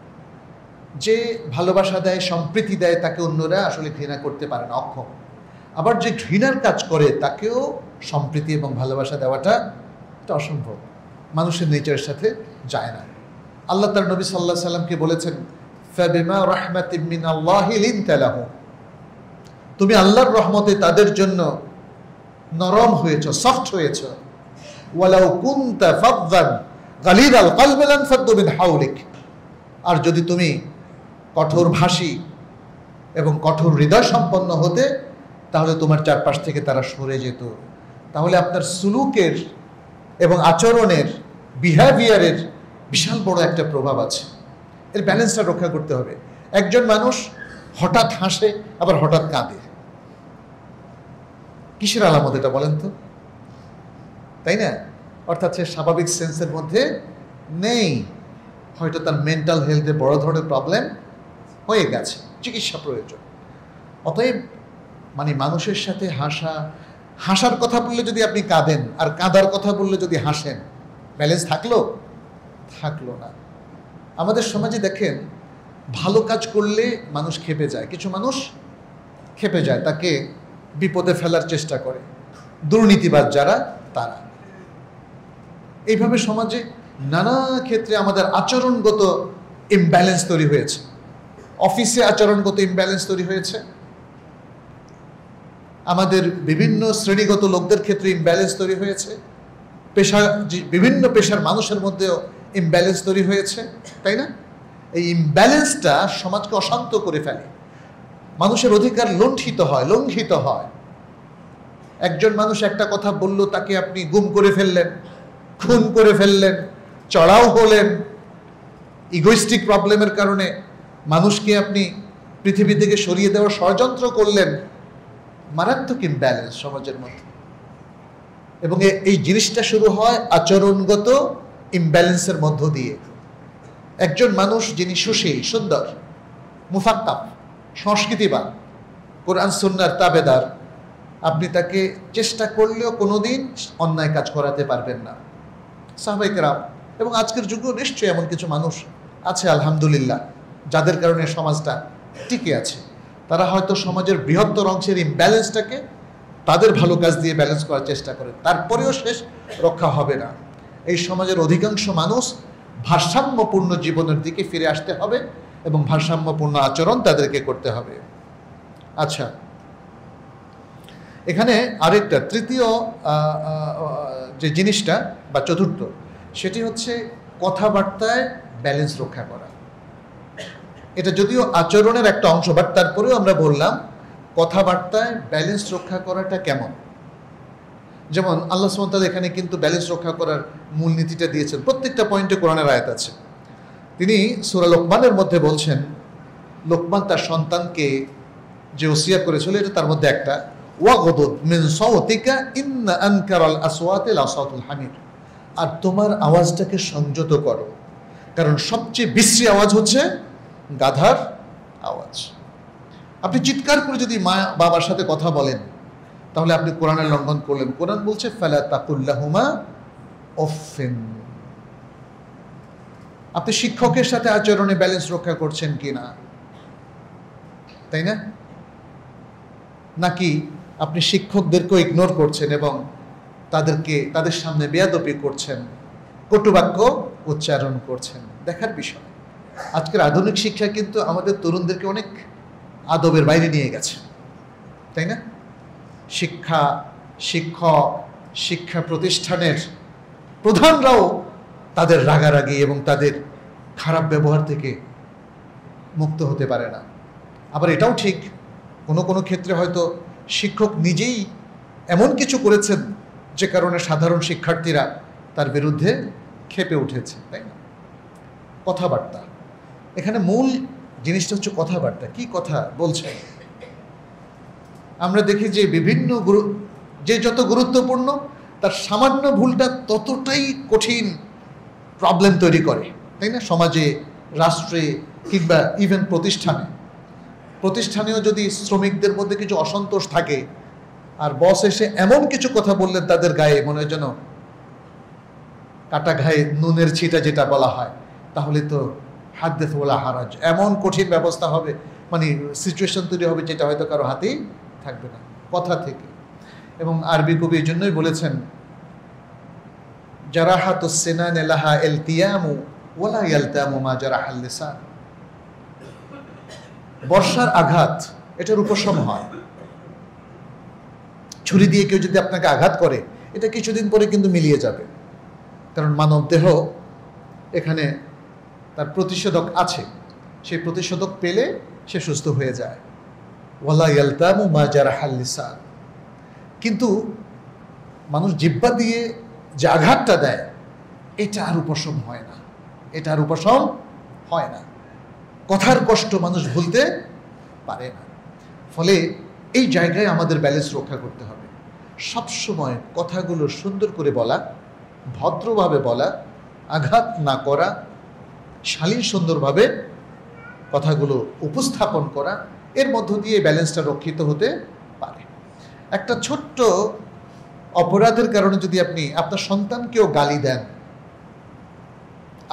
Speaker 1: যে ভালোবাসা দেয়, সম্প্রীতি দেয়, তাকে অন্যরা আসলে ঘৃণা করতে পারে না, অক্ষম। আবার যে ঘৃণার কাজ করে তাকেও সম্প্রীতি এবং ভালোবাসা দেওয়াটা এটা অসম্ভব, মানুষের নেচারের সাথে যায় না। আল্লাহ তার নবী সাল্লাল্লাহু আলাইহি সাল্লামকে বলেছেন, ফাবিমা রাহমাতিম মিনাল্লাহি লিনতা লাহুম, তুমি আল্লাহর রহমতে তাদের জন্য নরম হয়েছ, সফট হয়েছ। ওয়ালাউ কুনতা ফাযযান গালিযাল কলবি লানফাদ্দু মিন হাওলিক, আর যদি তুমি কঠোর ভাষী এবং কঠোর হৃদয় সম্পন্ন হতে, তাহলে তোমার চারপাশ থেকে তারা সরে যেত। তাহলে আপনার সুলুকের এবং আচরণের, বিহেভিয়ারের বিশাল বড় একটা প্রভাব আছে। এর ব্যালেন্সটা রক্ষা করতে হবে। একজন মানুষ হঠাৎ হাসে আবার হঠাৎ কাঁদে, কিসের আলামত এটা বলেন তো? তাই না? অর্থাৎ সে স্বাভাবিক সেন্সের মধ্যে নেই, হয়তো তার মেন্টাল হেলথে বড় ধরনের প্রবলেম হয়ে গেছে, চিকিৎসা প্রয়োজন। অতএব মানে মানুষের সাথে হাসার কথা বললে যদি আপনি কাঁদেন, আর কাঁদার কথা বললে যদি হাসেন, ব্যালেন্স থাকলো না। আমাদের সমাজে দেখেন, ভালো কাজ করলে মানুষ ক্ষেপে যায়, কিছু মানুষ ক্ষেপে যায়, তাকে বিপদে ফেলার চেষ্টা করে, দুর্নীতিবাজ যারা তারা। এইভাবে সমাজে নানা ক্ষেত্রে আমাদের আচরণগত ইমব্যালেন্স তৈরি হয়েছে। অফিসে আচরণগত ইমব্যালেন্স তৈরি হয়েছে, আমাদের বিভিন্ন শ্রেণীগত লোকদের ক্ষেত্রে ইমব্যালেন্স তৈরি হয়েছে, বিভিন্ন পেশার মানুষের মধ্যেও ইমব্যালেন্স তৈরি হয়েছে, তাই না? এই ইমব্যালেন্সটা সমাজকে অশান্ত করে ফেলে, মানুষের অধিকার লঙ্ঘিত হয়। একজন মানুষ একটা কথা বলল, তাকে আপনি গুম করে ফেললেন, খুন করে ফেললেন, চড়াও হলেন। ইগোইস্টিক প্রবলেমের কারণে মানুষকে আপনি পৃথিবী থেকে সরিয়ে দেওয়ার ষড়যন্ত্র করলেন। মারাত্মক ইমব্যালেন্স সমাজের মধ্যে। এবং এই জিনিসটা শুরু হয় আচরণগত ইমব্যালেন্সের মধ্য দিয়ে। একজন মানুষ যিনি সুশীল, সুন্দর, মুফাক্কাফ, সংস্কৃতিবান, কোরআন সুন্নাহর তাবেদার, আপনি তাকে চেষ্টা করলেও কোনোদিন অন্যায় কাজ করাতে পারবেন না। সাহাবায়ে কেরাম এবং আজকের যুগেও নিশ্চয়ই এমন কিছু মানুষ আছে আলহামদুলিল্লাহ, যাদের কারণে সমাজটা টিকে আছে। তারা হয়তো সমাজের বৃহত্তর অংশের ইমব্যালেন্সটাকে তাদের ভালো কাজ দিয়ে ব্যালেন্স করার চেষ্টা করে, তারপরেও শেষ রক্ষা হবে না। এই সমাজের অধিকাংশ মানুষ ভারসাম্যপূর্ণ জীবনের দিকে ফিরে আসতে হবে এবং ভারসাম্যপূর্ণ আচরণ তাদেরকে করতে হবে। আচ্ছা, এখানে আরেকটা তৃতীয় যে জিনিসটা বা চতুর্থ, সেটি হচ্ছে কথাবার্তায় ব্যালেন্স রক্ষা করা। এটা যদিও আচরণের একটা অংশ, বাট তারপরেও আমরা বললাম কথাবার্তায় ব্যালেন্স রক্ষা করাটা কেমন। যেমন আল্লাহ সুবহানাহু ওয়া তাআলা এখানে কিন্তু ব্যালেন্স রক্ষা করার মূলনীতিটা দিয়েছেন, প্রত্যেকটা পয়েন্টে কোরআনের আয়াত আছে। তিনি সূরা লোকমানের মধ্যে বলছেন, লোকমান তার সন্তানকে যে ওসিয়ত করেছিল, এটা তার মধ্যে একটা, ওয়াগদুদ মিন সাওতিকা ইন্না আনকারাল আসওয়াতি লাসাউতুল হামির, আর তোমার আওয়াজটাকে সংযত করো, কারণ সবচেয়ে বিশ্রী আওয়াজ হচ্ছে গাধার আওয়াজ। আপনি চিৎকার করে যদি মা বাবার সাথে কথা বলেন, তাহলে আপনি কোরআনের লঙ্ঘন করলেন। কোরআন বলছে ফালা তাকুল্লাহুমা উফিন। আপনি শিক্ষকের সাথে আচরণে ব্যালেন্স রক্ষা করছেন কিনা, তাই না? নাকি আপনি শিক্ষকদেরকেও ইগনোর করছেন এবং তাদের সামনে বেয়াদবি করছেন, কটুবাক্য উচ্চারণ করছেন। দেখার বিষয়, আজকের আধুনিক শিক্ষা কিন্তু আমাদের তরুণদেরকে অনেক আদবের বাইরে নিয়ে গেছে, তাই না? শিক্ষক, শিক্ষা প্রতিষ্ঠানের প্রধানরাও তাদের রাগারাগি এবং তাদের খারাপ ব্যবহার থেকে মুক্ত হতে পারে না। আবার এটাও ঠিক, কোনো ক্ষেত্রে হয়তো শিক্ষক নিজেই এমন কিছু করেছেন যে কারণে সাধারণ শিক্ষার্থীরা তার বিরুদ্ধে ক্ষেপে উঠেছে, তাই না? কথাবার্তা, এখানে মূল জিনিসটা হচ্ছে কথাবার্তা। কি কথা বলছে? আমরা দেখি যে যে যত গুরুত্বপূর্ণ তার সামান্য ভুলটা ততটাই কঠিন প্রবলেম তৈরি করে, তাই না? সমাজে, রাষ্ট্রে কিংবা ইভেন প্রতিষ্ঠানেও যদি শ্রমিকদের মধ্যে কিছু অসন্তোষ থাকে আর বস এসে এমন কিছু কথা বললেন তাদের গায়ে, মনে হয় যেন কাটা গায়ে নুনের ছিটা যেটা বলা হয়, তাহলে তো হাদ্দেস ওয়ালা হারাজ, এমন কঠিন ব্যবস্থা হবে, মানে সিচুয়েশন তৈরি হবে যেটা হয়তো কারো হাতেই থাকবে না, কথা থেকে। এবং আরবি কবি এই জন্যই বলেছেন, জারাহাতুস সিনান লাহা ইলতিয়ামু ওয়ালা ইয়ালতামু মা জারাহাল লিসান। বর্ষার আঘাত, এটার উপশম হয়। ছুরি দিয়ে কেউ যদি আপনাকে আঘাত করে, এটা কিছুদিন পরে কিন্তু মিলিয়ে যাবে, কারণ মানব দেহ এখানে তার প্রতিষেধক আছে, সেই প্রতিষেধক পেলে সে সুস্থ হয়ে যায়। ওয়ালা ইয়ালতামু মা জারাহাল লিসান। কিন্তু মানুষ জিহ্বা দিয়ে যে আঘাতটা দেয়, এটা আর উপশম হয় না, কথার কষ্ট মানুষ ভুলতে পারে না। ফলে এই জায়গায় আমাদের ব্যালেন্স রক্ষা করতে হবে। সবসময় কথাগুলো সুন্দর করে বলা, ভদ্রভাবে বলা, আঘাত না করা, শালীন সুন্দরভাবে কথাগুলো উপস্থাপন করা, এর মধ্য দিয়ে ব্যালেন্সটা রক্ষিত হতে পারে। একটা ছোট্ট অপরাধের কারণে যদি আপনি আপনার সন্তানকেও গালি দেন,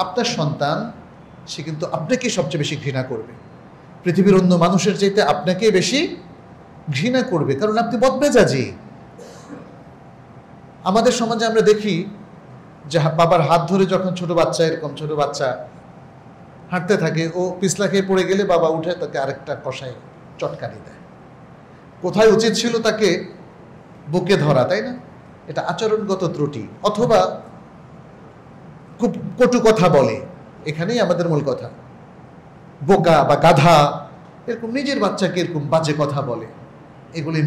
Speaker 1: আপনার সন্তান সে কিন্তু আপনাকে সবচেয়ে বেশি ঘৃণা করবে, পৃথিবীর অন্য মানুষের চাইতে আপনাকে বেশি ঘৃণা করবে, কারণ আপনি বদমেজাজি। আমাদের সমাজে আমরা দেখি যে বাবার হাত ধরে যখন ছোট বাচ্চা হাঁটতে থাকে, ও পিছলা খেয়ে পড়ে গেলে বাবা উঠে তাকে আরেকটা কষায় চটকানি দেয়। কোথায় উচিত ছিল তাকে বুকে ধরা, তাই না? এটা আচরণগত ত্রুটি। অথবা খুব কটু কথা বলে, এখানেই আমাদের মূল কথা। বোকা বা গাধা, এরকম নিজের বাচ্চাকে এরকম বাজে কথা বলে, এগুলো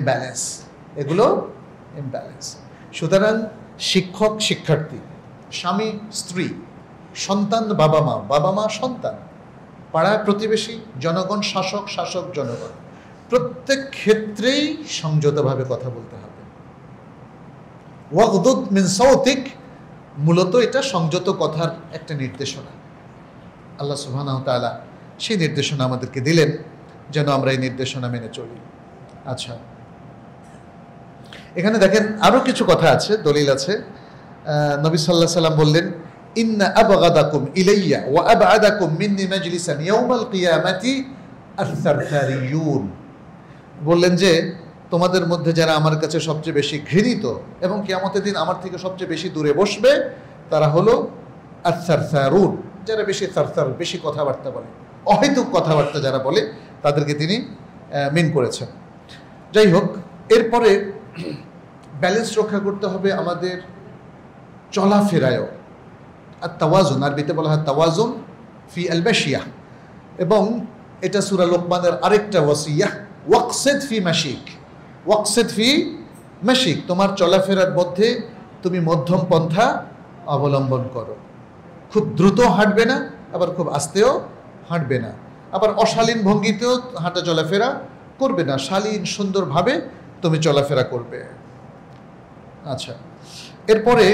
Speaker 1: ইমব্যালেন্স। সুতরাং শিক্ষক শিক্ষার্থী, স্বামী স্ত্রী, সন্তান বাবা মা সন্তান, পাড়ায় প্রতিবেশী, জনগণ, শাসক জনগণ, প্রত্যেক ক্ষেত্রেই সংযতভাবে কথা বলতে হবে। ওয়াগদুদ মিন সাওতিক, মূলত এটা সংযত কথার একটা নির্দেশনা। আল্লাহ সুবহানাহু ওয়া তাআলা সেই নির্দেশনা আমাদেরকে দিলেন, যেন আমরা এই নির্দেশনা মেনে চলি। আচ্ছা, এখানে দেখেন আরো কিছু কথা আছে, দলিল আছে। নবী সাল্লাল্লাহু আলাইহি সাল্লাম বললেন, ইন্না আবগাদাকুম ইলাইয়া ওয়া আবআদাকুম মিন্নি মাজলিসান ইয়াউমাল কিয়ামাতি আস-সারসারিয়ুন। বললেন যে তোমাদের মধ্যে যারা আমার কাছে সবচেয়ে বেশি ঘৃণিত এবং কিয়ামতের দিন আমার থেকে সবচেয়ে বেশি দূরে বসবে, তারা হলো আস-সারসারুন, যারা বেশি কথাবার্তা বলে, অহেতুক কথাবার্তা যারা বলে, তাদেরকে তিনি মিন করেছেন। যাই হোক, এরপরে ব্যালেন্স রক্ষা করতে হবে আমাদের চলাফেরায়ও। আর তাওয়াজুন, আরবিতে বলা হয় তাওয়াজুন ফি আল মাশিয়া, এবং এটা সূরা লোকমানের আরেকটা ওয়াসিয়া, ওয়াকসিদ ফি মাশিক, তোমার চলাফেরার মধ্যে তুমি মধ্যম পন্থা অবলম্বন করো। খুব দ্রুত হাঁটবে না, আবার খুব আস্তেও হাঁটবে না, আবার অশালীন ভঙ্গিতেও হাঁটা চলাফেরা করবে না, শালীন সুন্দরভাবে তুমি চলাফেরা করবে। আচ্ছা, এরপরে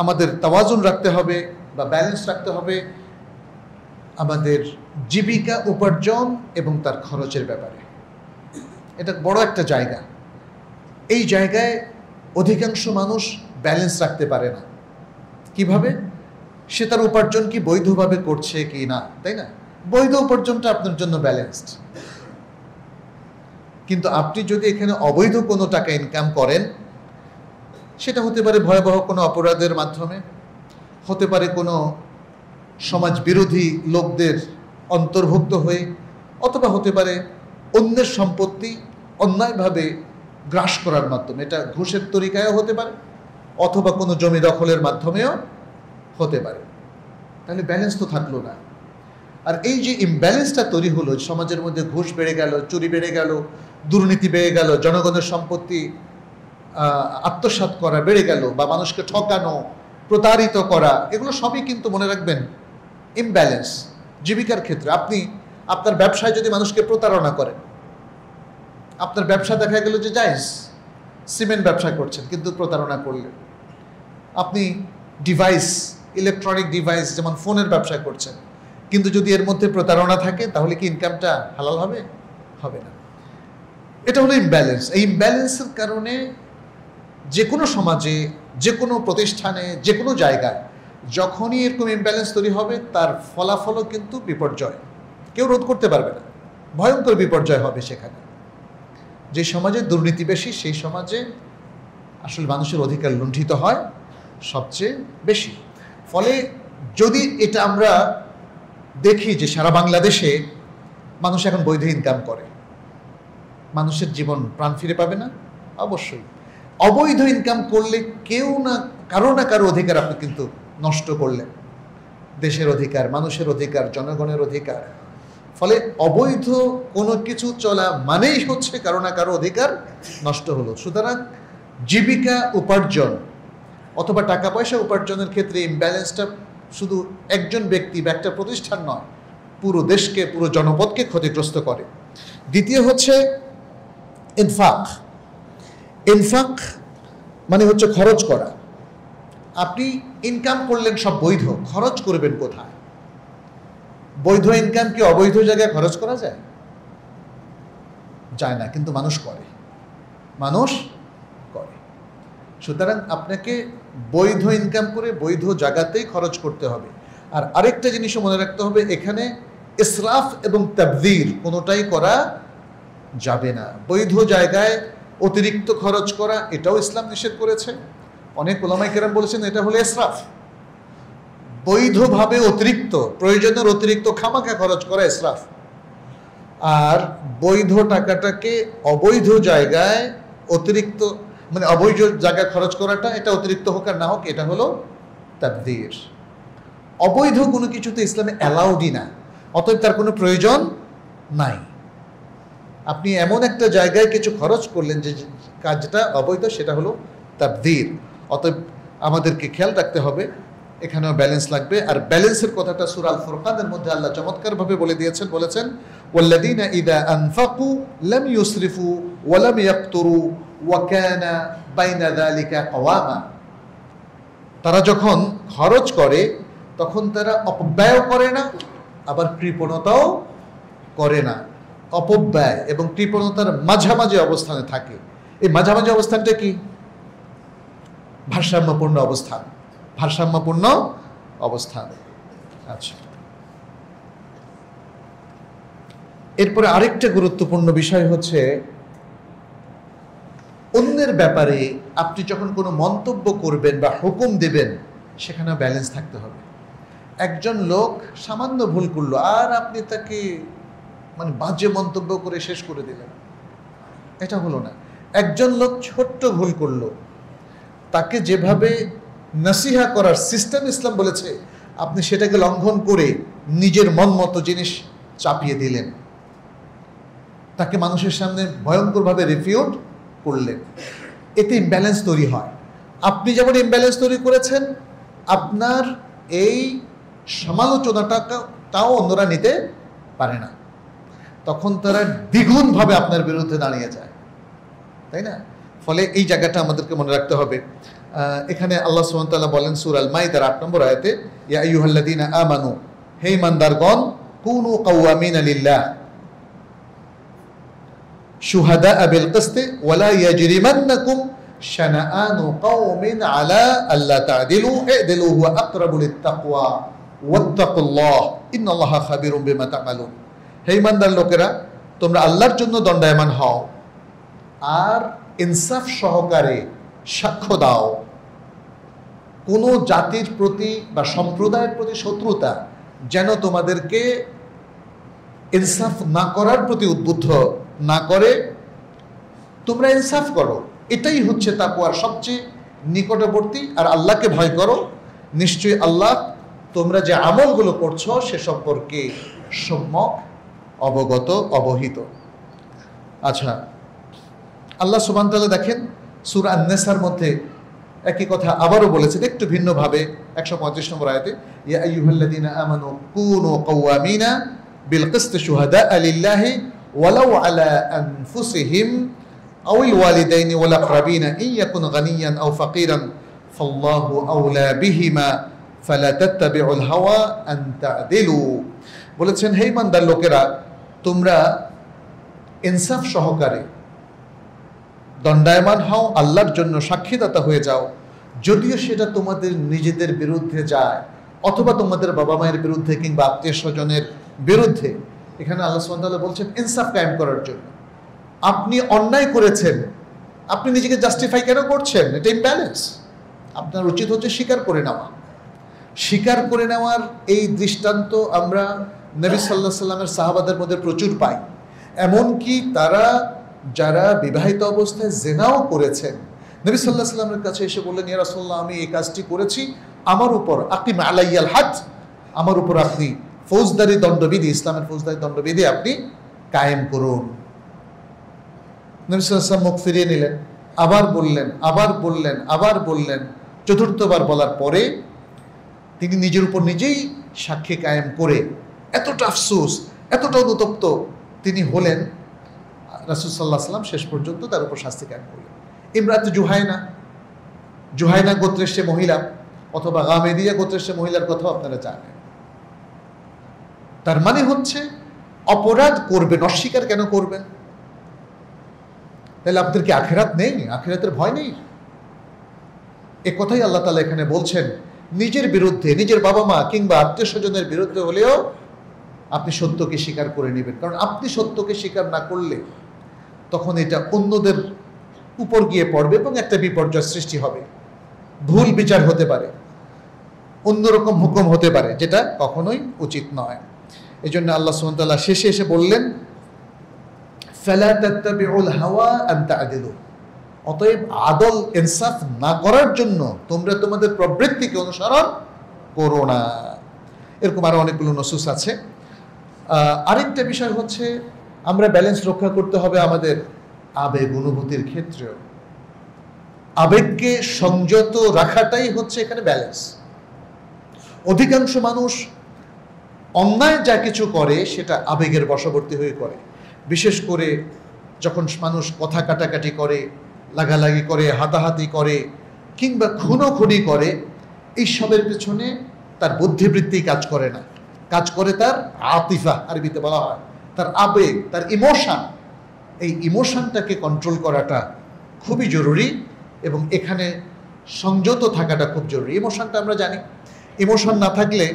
Speaker 1: আমাদের তাওয়াজুন রাখতে হবে বা ব্যালেন্স রাখতে হবে আমাদের জীবিকা উপার্জন এবং তার খরচের ব্যাপারে। এটা বড় একটা জায়গা। এই জায়গায় অধিকাংশ মানুষ ব্যালেন্স রাখতে পারে না। কিভাবে? সে তার উপার্জন কি বৈধভাবে করছে কি না, তাই না? বৈধ উপার্জনটা আপনার জন্য ব্যালেন্সড, কিন্তু আপনি যদি এখানে অবৈধ কোনো টাকা ইনকাম করেন, সেটা হতে পারে ভয়াবহ কোনো অপরাধের মাধ্যমে, হতে পারে কোনো সমাজ বিরোধী লোকদের অন্তর্ভুক্ত হয়ে, অথবা হতে পারে অন্যের সম্পত্তি অন্যায়ভাবে গ্রাস করার মাধ্যমে, এটা ঘুষের তরিকায়ও হতে পারে, অথবা কোনো জমি দখলের মাধ্যমেও হতে পারে। তাহলে ব্যালেন্স তো থাকলো না। আর এই যে ইমব্যালেন্সটা তৈরি হলো, সমাজের মধ্যে ঘুষ বেড়ে গেল, চুরি বেড়ে গেল, দুর্নীতি বেড়ে গেল, জনগণের সম্পত্তি আত্মসাৎ করা বেড়ে গেল, বা মানুষকে ঠকানো, প্রতারিত করা, এগুলো সবই কিন্তু মনে রাখবেন ইমব্যালেন্স। জীবিকার ক্ষেত্রে আপনি আপনার ব্যবসায় যদি মানুষকে প্রতারণা করেন, আপনার ব্যবসা দেখা গেল যে জায়েজ, সিমেন্ট ব্যবসা করছেন কিন্তু প্রতারণা করলেন। আপনি ডিভাইস, ইলেকট্রনিক ডিভাইস যেমন ফোনের ব্যবসা করছেন, কিন্তু যদি এর মধ্যে প্রতারণা থাকে তাহলে কি ইনকামটা হালাল হবে? হবে না। এটা হলো ইমব্যালেন্স। এই ইমব্যালেন্সের কারণে যে কোনো সমাজে, যে কোনো প্রতিষ্ঠানে, যে কোনো জায়গায় যখনই এরকম ইমব্যালেন্স তৈরি হবে, তার ফলাফলও কিন্তু বিপর্যয়, কেউ রোধ করতে পারবে না, ভয়ঙ্কর বিপর্যয় হবে সেখানে। যে সমাজে দুর্নীতি বেশি, সেই সমাজে আসলে মানুষের অধিকার লুণ্ঠিত হয় সবচেয়ে বেশি। ফলে যদি এটা আমরা দেখি যে সারা বাংলাদেশে মানুষ এখন বৈধ ইনকাম করে, মানুষের জীবন প্রাণ ফিরে পাবে না? অবশ্যই। অবৈধ ইনকাম করলে কেউ না কারো অধিকার আপনি কিন্তু নষ্ট করলেন, দেশের অধিকার, মানুষের অধিকার, জনগণের অধিকার। ফলে অবৈধ কোনো কিছু চলা মানেই হচ্ছে কারো না কারো অধিকার নষ্ট হলো। সুতরাং জীবিকা উপার্জন অথবা টাকা পয়সা উপার্জনের ক্ষেত্রে ইমব্যালেন্সটা শুধু একজন ব্যক্তি বা একটা প্রতিষ্ঠান নয়, পুরো দেশকে, পুরো জনপদকে ক্ষতিগ্রস্ত করে। দ্বিতীয় হচ্ছে ইনফাক। ইনফাক মানে হচ্ছে খরচ করা। আপনি ইনকাম করলেন সব বৈধ, খরচ করবেন কোথায়? বৈধ ইনকাম কি অবৈধ জায়গায় খরচ করা যায়? যায় না, কিন্তু মানুষ করে, মানুষ করে। সুতরাং আপনাকে বৈধ ইনকাম করে বৈধ জায়গাতেই খরচ করতে হবে। আর আরেকটা জিনিসও মনে রাখতে হবে, এখানে ইসরাফ এবং তাবযীর কোনোটাই করা যাবে না। বৈধ জায়গায় অতিরিক্ত খরচ করা, এটাও ইসলাম নিষেধ করেছে। অনেক উলামায়ে কেরাম বলেছেন এটা হলো ইসরাফ। বৈধভাবে অতিরিক্ত, প্রয়োজনের অতিরিক্ত খামাখা খরচ করা ইসরাফ। আর বৈধ টাকাটাকে অবৈধ জায়গায় অতিরিক্ত, মানে অবৈধ জায়গায় খরচ করাটা, এটা অতিরিক্ত হোক আর না হোক, এটা হলো তাবযীর। অবৈধ কোনো কিছুতে ইসলামে অ্যালাউডই না, অতএব তার কোনো প্রয়োজন নাই। আপনি এমন একটা জায়গায় কিছু খরচ করলেন যে কাজটা অবৈধ, সেটা হলো তাবযীর। অতএব আমাদেরকে খেয়াল রাখতে হবে, এখানেও ব্যালেন্স লাগবে। আর ব্যালেন্সের কথাটা সূরা আল ফুরকানের মধ্যে আল্লাহ চমৎকারভাবে বলে দিয়েছেন, বলেছেন ওয়াল্লাযীনা ইযা আনফাকু লাম ইউসরিফু ওয়া লাম ইয়াকতুরু ওয়া কানা বাইনা যালিকা কাওয়ামা। তারা যখন খরচ করে তখন তারা অপব্যয় করে না, আবার কৃপণতাও করে না। অপব্যয় এবং কৃপণতার মাঝামাঝি অবস্থানে থাকে। এই মাঝামাঝি অবস্থানটা কি? ভারসাম্যপূর্ণ অবস্থান, ভারসাম্যপূর্ণ অবস্থান। আচ্ছা, এরপরে আরেকটা গুরুত্বপূর্ণ বিষয় হচ্ছে, অন্যের ব্যাপারে আপনি যখন কোনো মন্তব্য করবেন বা হুকুম দেবেন, সেখানে ব্যালেন্স থাকতে হবে। একজন লোক সামান্য ভুল করলো আর আপনি তাকে মানে বাজে মন্তব্য করে শেষ করে দিলেন, এটা হলো না। একজন লোক ছোট্ট ভুল করলো, তাকে যেভাবে নসিহা করার সিস্টেম ইসলাম বলেছে, আপনি সেটাকে লঙ্ঘন করে নিজের মন মতো জিনিস চাপিয়ে দিলেন, তাকে মানুষের সামনে ভয়ঙ্করভাবে রিফিউট করলেন। এতে ইমব্যালেন্স তৈরি হয়। আপনি যেমন ইমব্যালেন্স তৈরি করেছেন, আপনার এই সমালোচনাটাও অন্যরা নিতে পারে না, তখন তারা দ্বিগুণভাবে আপনার বিরুদ্ধে দাঁড়িয়ে যায়, তাই না? ফলে এই জায়গাটা আমাদেরকে মনে রাখতে হবে। এখানে আল্লাহ সুবহানাহু ওয়া তাআলা বলেন সূরা আল মাইদার ৮ নম্বর আয়াতে, ইয়া আইয়ুহাল্লাযীনা আমানু, হে ঈমানদারগণ, কুনু কাওয়ামিনা লিল্লাহ শুহাদাআ বিল কিসতি ওয়া লা ইয়াজরিমান্নাকুম শানাআনু কওমিন আলা আল্লা তা'দিলু ই'দিলু হুয়া আকরাবু লিত-তাকওয়া ওয়াত্তাকুল্লাহ ইন্নাল্লাহা খাবীরুম বিমা তা'মালুন। হে ঈমানদার লোকেরা, তোমরা আল্লাহর জন্য দণ্ডায়মান হও আর ইনসাফ সহকারে সাক্ষ্য দাও। কোনো জাতির প্রতি বা সম্প্রদায়ের প্রতি শত্রুতা যেন তোমাদেরকে ইনসাফ না করার প্রতি উদ্বুদ্ধ না করে, তোমরা ইনসাফ করো। এটাই হচ্ছে তাকওয়ার সবচেয়ে নিকটবর্তী। আর আল্লাহকে ভয় করো, নিশ্চয়ই আল্লাহ তোমরা যে আমলগুলো করছো সে সম্পর্কে সম্যক অবগত, অবহিত। আচ্ছা, আল্লাহ সুবহানাহু ওয়া তাআলা দেখেন সূরা আন-নিসার মধ্যে একই কথা আবারও বলেছেন একটু ভিন্নভাবে 135 নম্বর আয়াতে, ইয়া আইয়ুহাল্লাযীনা আমানু কুনু কাওয়ামিনা বিল কিসতি শুহাদা'a লিল্লাহি ওয়ালাউ আলা আনফুসিহিম আউল ওয়ালিদাইনি ওয়াল আকরাবিনা ইন ইয়াকুন গানিয়ান আও ফাকিরান ফাল্লাহু আওলা বিহিমা ফালা তাত্তাবিউল হাওয়া আন তা'দিলু। বলেছেন, হে ইমানদার লোকেরা, তোমরা ইনসাফ সহকারে দণ্ডায়মান হও, আল্লাহর জন্য সাক্ষীদাতা হয়ে যাও, যদিও সেটা তোমাদের নিজেদের বিরুদ্ধে যায় অথবা তোমাদের বাবা মায়ের বিরুদ্ধে কিংবা আত্মীয় স্বজনের বিরুদ্ধে। এখানে আল্লাহ সুবহানাহু ওয়া তাআলা বলছেন ইনসাফ কায়েম করার জন্য। আপনি অন্যায় করেছেন, আপনি নিজেকে জাস্টিফাই কেন করছেন? এটা ইমব্যালেন্স। আপনার উচিত হচ্ছে স্বীকার করে নেওয়া। স্বীকার করে নেওয়ার এই দৃষ্টান্ত আমরা নবী সাল্লাল্লাহু আলাইহি সাল্লামের সাহাবাদের মধ্যে প্রচুর পাই। এমনকি তারা যারা বিবাহিত অবস্থায় জেনাও করেছেন, নবী সাল্লাল্লাহু আলাইহি সাল্লামের কাছে এসে বললেন, ইয়া রাসূলুল্লাহ, আমি এই কাজটি করেছি, আমার উপর আকিম আলাইয়াল হাদ, আমার উপর আপনি ফৌজদারি দণ্ডবিধি, ইসলামের ফৌজদারি দণ্ডবিধি আপনি কায়েম করুন। নবী সাল্লাল্লাহু আলাইহি সাল্লাম মুখ ফিরিয়ে নিলেন, আবার বললেন, আবার বললেন, আবার বললেন। চতুর্থবার বলার পরে তিনি নিজের উপর নিজেই সাক্ষী কায়েম করে এতটা আফসোস, এতটা অনুতপ্ত তিনি হলেন, রাসূল সাল্লাল্লাহু আলাইহি ওয়াসাল্লাম শেষ পর্যন্ত তার উপর শাস্তি কায়েম করলেন। ইমরাত জুহাইনা গোত্রের সে মহিলা অথবা গামেদিয়া গোত্রের সে মহিলার কথাও আপনারা জানেন। তার মানে হচ্ছে অপরাধ করবেন, অস্বীকার কেন করবেন? তাহলে আপনাদের কি আখিরাত নেই? আখিরাতের ভয় নেই? এ কথাই আল্লাহ তাআলা এখানে বলছেন। নিজের বিরুদ্ধে, নিজের বাবা মা কিংবা আত্মীয় স্বজনের বিরুদ্ধে হলেও আপনি সত্যকে স্বীকার করে নেবেন। কারণ আপনি সত্যকে স্বীকার না করলে তখন এটা অন্যদের উপর গিয়ে পড়বে এবং একটা বিপর্যয় সৃষ্টি হবে। ভুল বিচার হতে পারে, অন্যরকম হুকুম হতে পারে, যেটা কখনোই উচিত নয়। এই জন্য আল্লাহ সুবহানাহু ওয়া তাআলা শেষে এসে বললেন, ফালা তাত্তাবিউল হাওয়া আন তা'দিলু। অতএব আদল ইনসাফ না করার জন্য তোমরা তোমাদের প্রবৃত্তিকে অনুসরণ করো না। এরকম আরো অনেকগুলো নসুস আছে। আরেকটা বিষয় হচ্ছে আমরা ব্যালেন্স রক্ষা করতে হবে আমাদের আবেগ অনুভূতির ক্ষেত্রেও। আবেগকে সংযত রাখাটাই হচ্ছে এখানে ব্যালেন্স। অধিকাংশ মানুষ অন্যায় যা কিছু করে সেটা আবেগের বশবর্তী হয়ে করে। বিশেষ করে যখন মানুষ কথা কাটাকাটি করে, লাগালাগি করে, হাতাহাতি করে কিংবা খুনোখুনি করে, এইসবের পেছনে তার বুদ্ধিবৃত্তি কাজ করে না, কাজ করে তার আতিফা, আরবিতে বলা হয়, তার আবেগ, তার ইমোশন। এই ইমোশনটাকে কন্ট্রোল করাটা খুবই জরুরি এবং এখানে সংযত থাকাটা খুব জরুরি। ইমোশনটা আমরা জানি, ইমোশন না থাকলে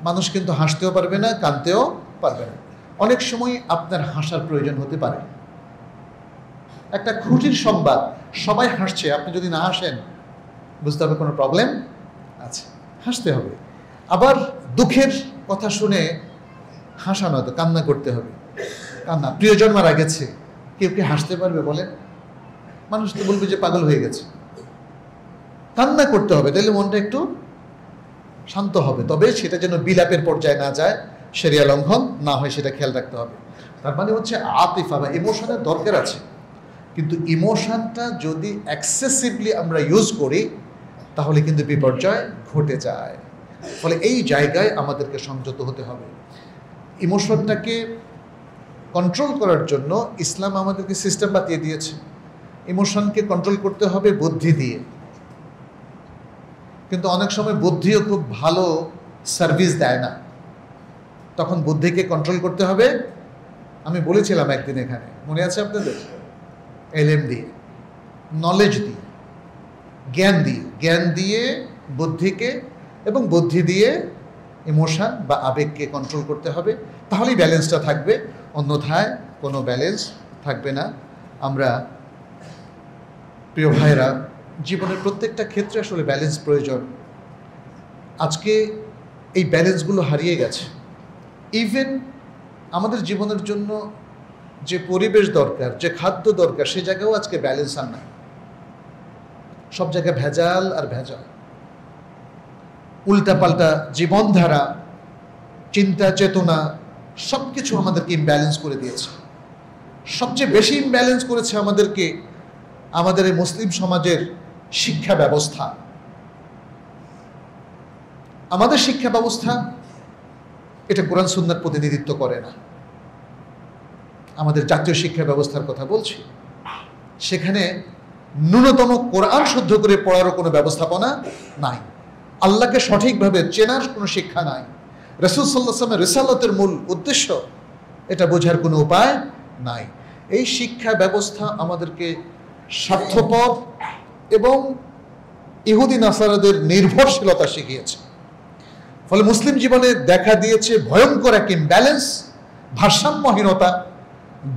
Speaker 1: মানুষ কিন্তু হাসতেও পারবে না, কাঁদতেও পারবে না। অনেক সময় আপনার হাসার প্রয়োজন হতে পারে। একটা খুশির সংবাদ, সবাই হাসছে, আপনি যদি না হাসেন বুঝতে হবে কোনো প্রবলেম আছে, হাসতে হবে। আবার দুঃখের কথা শুনে হাসানো তো কান্না করতে হবে। কান্না, প্রিয়জন মারা গেছে, কেউ কি হাসতে পারবে বলেন? মানুষ তো বলবে যে পাগল হয়ে গেছে। কান্না করতে হবে, তাহলে মনটা একটু শান্ত হবে। তবে সেটা যেন বিলাপের পর্যায়ে না যায়, শরিয়া লঙ্ঘন না হয়, সেটা খেয়াল রাখতে হবে। তার মানে হচ্ছে আতিফা বা ইমোশনের দরকার আছে, কিন্তু ইমোশনটা যদি এক্সেসিভলি আমরা ইউজ করি তাহলে কিন্তু বিপর্যয় ঘটে যায়। ফলে এই জায়গায় আমাদেরকে সংযত হতে হবে। ইমোশনটাকে কন্ট্রোল করার জন্য ইসলাম আমাদেরকে সিস্টেম বাতিয়ে দিয়েছে। ইমোশনকে কন্ট্রোল করতে হবে বুদ্ধি দিয়ে, কিন্তু অনেক সময় বুদ্ধিও খুব ভালো সার্ভিস দেয় না। তখন বুদ্ধিকে কন্ট্রোল করতে হবে, আমি বলেছিলাম একদিন এখানে, মনে আছে আপনাদের? এলএম দিয়ে, নলেজ দিয়ে, জ্ঞান দিয়ে বুদ্ধিকে এবং বুদ্ধি দিয়ে ইমোশন বা আবেগকে কন্ট্রোল করতে হবে। তাহলেই ব্যালেন্সটা থাকবে, অন্যথায় কোনো ব্যালেন্স থাকবে না। আমরা প্রিয় ভাইরা, জীবনের প্রত্যেকটা ক্ষেত্রে আসলে ব্যালেন্স প্রয়োজন। আজকে এই ব্যালেন্সগুলো হারিয়ে গেছে। ইভেন আমাদের জীবনের জন্য যে পরিবেশ দরকার, যে খাদ্য দরকার, সে জায়গায়ও আজকে ব্যালেন্স আর নাই। সব জায়গায় ভেজাল আর ভেজাল, উল্টাপাল্টা জীবনধারা, চিন্তা চেতনা, সব কিছু আমাদেরকে ইমব্যালেন্স করে দিয়েছে। সবচেয়ে বেশি ইমব্যালেন্স করেছে আমাদেরকে আমাদের এই মুসলিম সমাজের শিক্ষা ব্যবস্থা। আমাদের শিক্ষা ব্যবস্থা এটা কোরআন সুন্নাহর প্রতিনিধিত্ব করে না। আমাদের জাতীয় শিক্ষা ব্যবস্থার কথা বলছি, সেখানে ন্যূনতম কোরআন শুদ্ধ করে পড়ারও কোনো ব্যবস্থাপনা নাই। আল্লাহকে সঠিকভাবে চেনার কোনো শিক্ষা নাই। রাসূল সাল্লাল্লাহু আলাইহি ওয়াসাল্লামের রিসালাতের মূল উদ্দেশ্য এটা বোঝার কোনো উপায় নাই। এই শিক্ষা ব্যবস্থা আমাদেরকে স্বার্থপর এবং ইহুদি নাসারাদের নির্ভরশীলতা শিখিয়েছে। ফলে মুসলিম জীবনে দেখা দিয়েছে ভয়ঙ্কর এক ইমব্যালেন্স, ভারসাম্যহীনতা,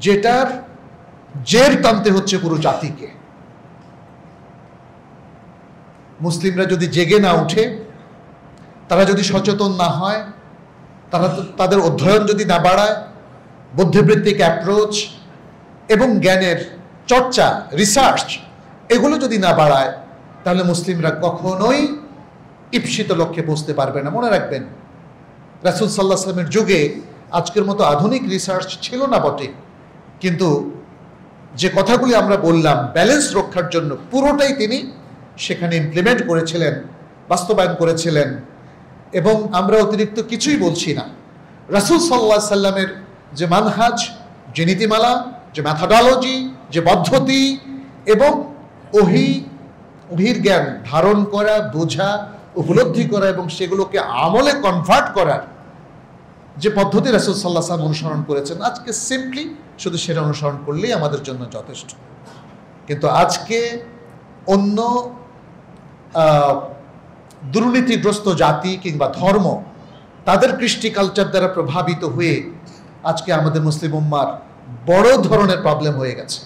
Speaker 1: যেটার জের টানতে হচ্ছে পুরো জাতিকে। মুসলিমরা যদি জেগে না উঠে, তারা যদি সচেতন না হয়, তাদের অধ্যয়ন যদি না বাড়ায়, বুদ্ধিবৃত্তিক অ্যাপ্রোচ এবং জ্ঞানের চর্চা, রিসার্চ, এগুলো যদি না বাড়ায়, তাহলে মুসলিমরা কখনোই ঈপ্সিত লক্ষ্যে পৌঁছতে পারবে না। মনে রাখবেন, রাসূল সাল্লাল্লাহু আলাইহি ওয়াসাল্লামের যুগে আজকের মতো আধুনিক রিসার্চ ছিল না বটে, কিন্তু যে কথাগুলি আমরা বললাম ব্যালেন্স রক্ষার জন্য, পুরোটাই তিনি সেখানে ইমপ্লিমেন্ট করেছিলেন, বাস্তবায়ন করেছিলেন। এবং আমরা অতিরিক্ত কিছুই বলছি না। রাসূল সাল্লাল্লাহু আলাইহি সাল্লামের যে মানহাজ, যে নীতিমালা, যে ম্যাথোডলজি, যে পদ্ধতি এবং ওহির জ্ঞান ধারণ করা, বোঝা, উপলব্ধি করা এবং সেগুলোকে আমলে কনভার্ট করার যে পদ্ধতি রাসূল সাল্লাল্লাহু আলাইহি ওয়াসাল্লাম অনুসরণ করেছেন, আজকে সিম্পলি শুধু সেটা অনুসরণ করলেই আমাদের জন্য যথেষ্ট। কিন্তু আজকে অন্য দুর্নীতিগ্রস্ত জাতি কিংবা ধর্ম, তাদের কৃষ্টি কালচার দ্বারা প্রভাবিত হয়ে আজকে আমাদের মুসলিম উম্মার বড় ধরনের প্রবলেম হয়ে গেছে।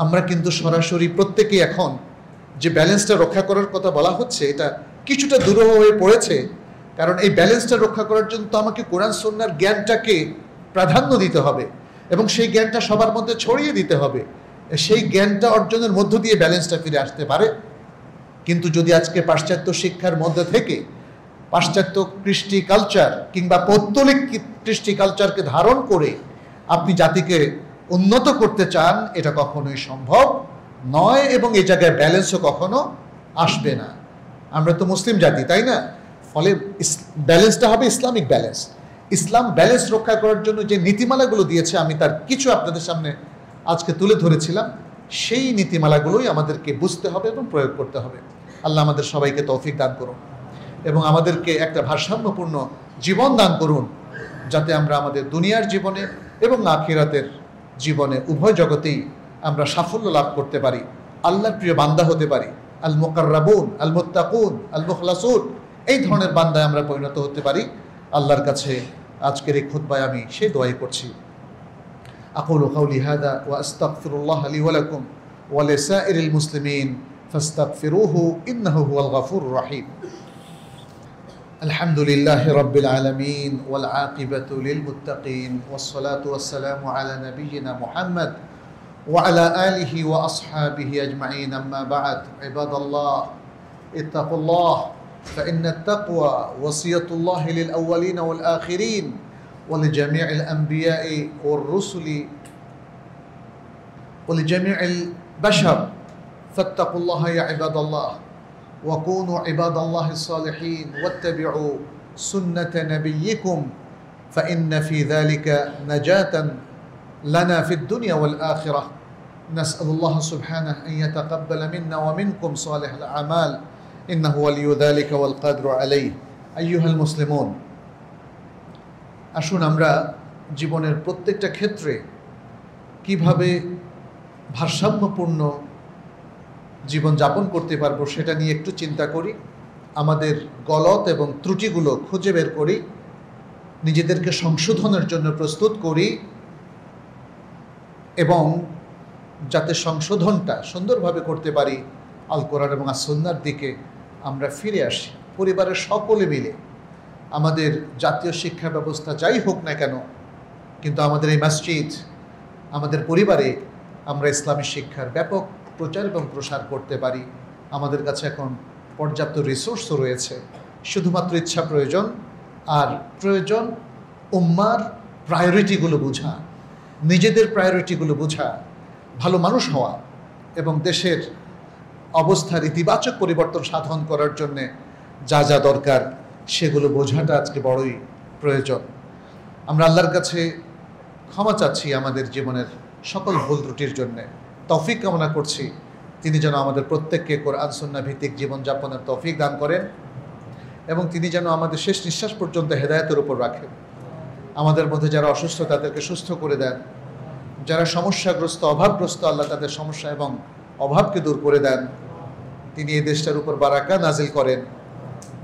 Speaker 1: আমরা কিন্তু সরাসরি প্রত্যেকেই এখন যে ব্যালেন্সটা রক্ষা করার কথা বলা হচ্ছে, এটা কিছুটা দুরূহ হয়ে পড়েছে। কারণ এই ব্যালেন্সটা রক্ষা করার জন্য তো আমাকে কোরআন সুন্নাহর জ্ঞানটাকে প্রাধান্য দিতে হবে এবং সেই জ্ঞানটা সবার মধ্যে ছড়িয়ে দিতে হবে। সেই জ্ঞানটা অর্জনের মধ্য দিয়ে ব্যালেন্সটা ফিরে আসতে পারে। কিন্তু যদি আজকে পাশ্চাত্য শিক্ষার মধ্যে থেকে পাশ্চাত্য কৃষ্টি কালচার কিংবা পৌত্তলিক কৃষ্টি কালচারকে ধারণ করে আপনি জাতিকে উন্নত করতে চান, এটা কখনোই সম্ভব নয় এবং এই জায়গায় ব্যালেন্সও কখনো আসবে না। আমরা তো মুসলিম জাতি, তাই না? ফলে ব্যালেন্সটা হবে ইসলামিক ব্যালেন্স। ইসলাম ব্যালেন্স রক্ষা করার জন্য যে নীতিমালাগুলো দিয়েছে, আমি তার কিছু আপনাদের সামনে আজকে তুলে ধরেছিলাম। সেই নীতিমালাগুলোই আমাদেরকে বুঝতে হবে এবং প্রয়োগ করতে হবে। আল্লাহ আমাদের সবাইকে তৌফিক দান করুন এবং আমাদেরকে একটা ভারসাম্যপূর্ণ জীবন দান করুন, যাতে আমরা আমাদের দুনিয়ার জীবনে এবং আখিরাতের জীবনে উভয় জগতেই আমরা সাফল্য লাভ করতে পারি, আল্লাহর প্রিয় বান্দা হতে পারি, আল মুকাররাবুন, আল মুত্তাকুন, আল মুখলাসুন, এই ধরনের বান্দায় আমরা পরিণত হতে পারি। আল্লাহর কাছে আজকের এই খুতবায় আমি সেই দোয়াই করছি। আকুলু কাউলি হাদা ওয়া আস্তাগফিরুল্লাহ লি ওয়া লাকুম ওয়া লিসাইরিল মুসলিমিন ফাস্তাগফিরুহু ইন্নাহু হুয়াল গফুরুর রহিম। আলহামদুলিল্লাহি রাব্বিল আলামিন ওয়াল আকিবাতু লিল মুত্তাকিন ওয়াস সালাতু ওয়াস সালামু আলা নাবিয়িনা মুহাম্মদ ওয়া আলা আলিহি ওয়া আসহাবিহি আজমাইন। আম্মা বা'দ, ইবাদাল্লাহ ইত্তাকুল্লাহ فإن التقوى وصية الله للأولين والآخرين ولجميع الأنبياء والرسل ولجميع البشر فاتقوا الله يا عباد الله وكونوا عباد الله الصالحين واتبعوا سنة نبيكم فإن في ذلك نجاة لنا في الدنيا والآخرة. نسأل الله سبحانه أن يتقبل منا ومنكم صالح الأعمال إنه ولي ذلك والقادر عليه. أيها المسلمون, আসুন আমরা জীবনের প্রত্যেকটা ক্ষেত্রে কিভাবে ভারসাম্যপূর্ণ জীবন যাপন করতে পারবো সেটা নিয়ে একটু চিন্তা করি, আমাদের গলত এবং ত্রুটিগুলো খুঁজে বের করি, নিজেদেরকে সংশোধনের জন্য প্রস্তুত করি এবং যাতে সংশোধনটা সুন্দরভাবে করতে পারি, আল কোরআন এবং সুন্নাহর দিকে আমরা ফিরে আসি। পরিবারের সকলে মিলে আমাদের জাতীয় শিক্ষা ব্যবস্থা যাই হোক না কেন, কিন্তু আমাদের এই মসজিদ, আমাদের পরিবারে আমরা ইসলামী শিক্ষার ব্যাপক প্রচার এবং প্রসার করতে পারি। আমাদের কাছে এখন পর্যাপ্ত রিসোর্সও রয়েছে, শুধুমাত্র ইচ্ছা প্রয়োজন। আর প্রয়োজন উম্মার প্রায়োরিটিগুলো বোঝা, নিজেদের প্রায়োরিটিগুলো বোঝা, ভালো মানুষ হওয়া এবং দেশের অবস্থার ইতিবাচক পরিবর্তন সাধন করার জন্যে যা যা দরকার সেগুলো বোঝাটা আজকে বড়ই প্রয়োজন। আমরা আল্লাহর কাছে ক্ষমা চাচ্ছি আমাদের জীবনের সকল ভুল ত্রুটির জন্যে। তৌফিক কামনা করছি তিনি যেন আমাদের প্রত্যেককে কোরআন সুন্নাহ ভিত্তিক জীবনযাপনের তৌফিক দান করেন এবং তিনি যেন আমাদের শেষ নিঃশ্বাস পর্যন্ত হেদায়েতের উপর রাখেন। আমাদের মধ্যে যারা অসুস্থ তাদেরকে সুস্থ করে দেন, যারা সমস্যাগ্রস্ত অভাবগ্রস্ত আল্লাহ তাদের সমস্যা এবং অভাবকে দূর করে দেন। তিনি এই দেশটার উপর বারাকা নাজিল করেন।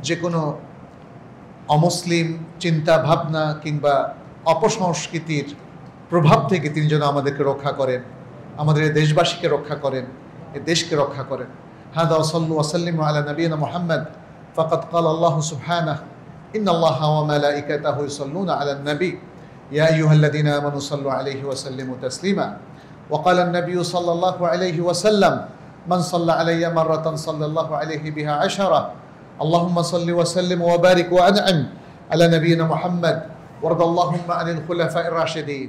Speaker 1: যে কোনো অমুসলিম চিন্তা ভাবনা কিংবা অপসংস্কৃতির প্রভাব থেকে তিনি যেন আমাদেরকে রক্ষা করেন, আমাদের এই দেশবাসীকে রক্ষা করেন, এই দেশকে রক্ষা করেন। হাদা ওয়াসাল্লু ওয়াসাল্লিমু আলা নবিয়িনা মুহাম্মদ ফাকাদ ক্বালা আল্লাহু সুবহানাহু ইন্নাল্লাহা ওয়া মালাইকাতাহু ইউসাল্লুনা আলান নবী ইয়া আইয়ুহাল্লাযীনা আমানু সাল্লু আলাইহি ওয়া সাল্লিমু তাসলিমা ওয়া ক্বালা আন-নাবিয়্যু সাল্লাল্লাহু আলাইহি ওয়া সাল্লাম মান সাল্লা আলাইয়া মাররাতান সাল্লাল্লাহু আলাইহি বিহা আশারা আল্লাহুম্মা সাল্লি ওয়া সাল্লিম ওয়া বারিক ওয়া আন'আম আলা নবিয়িনা মুহাম্মদ ওয়ারদাল্লাহুম্মা আনিল খুলাফাইর রাশিদিন।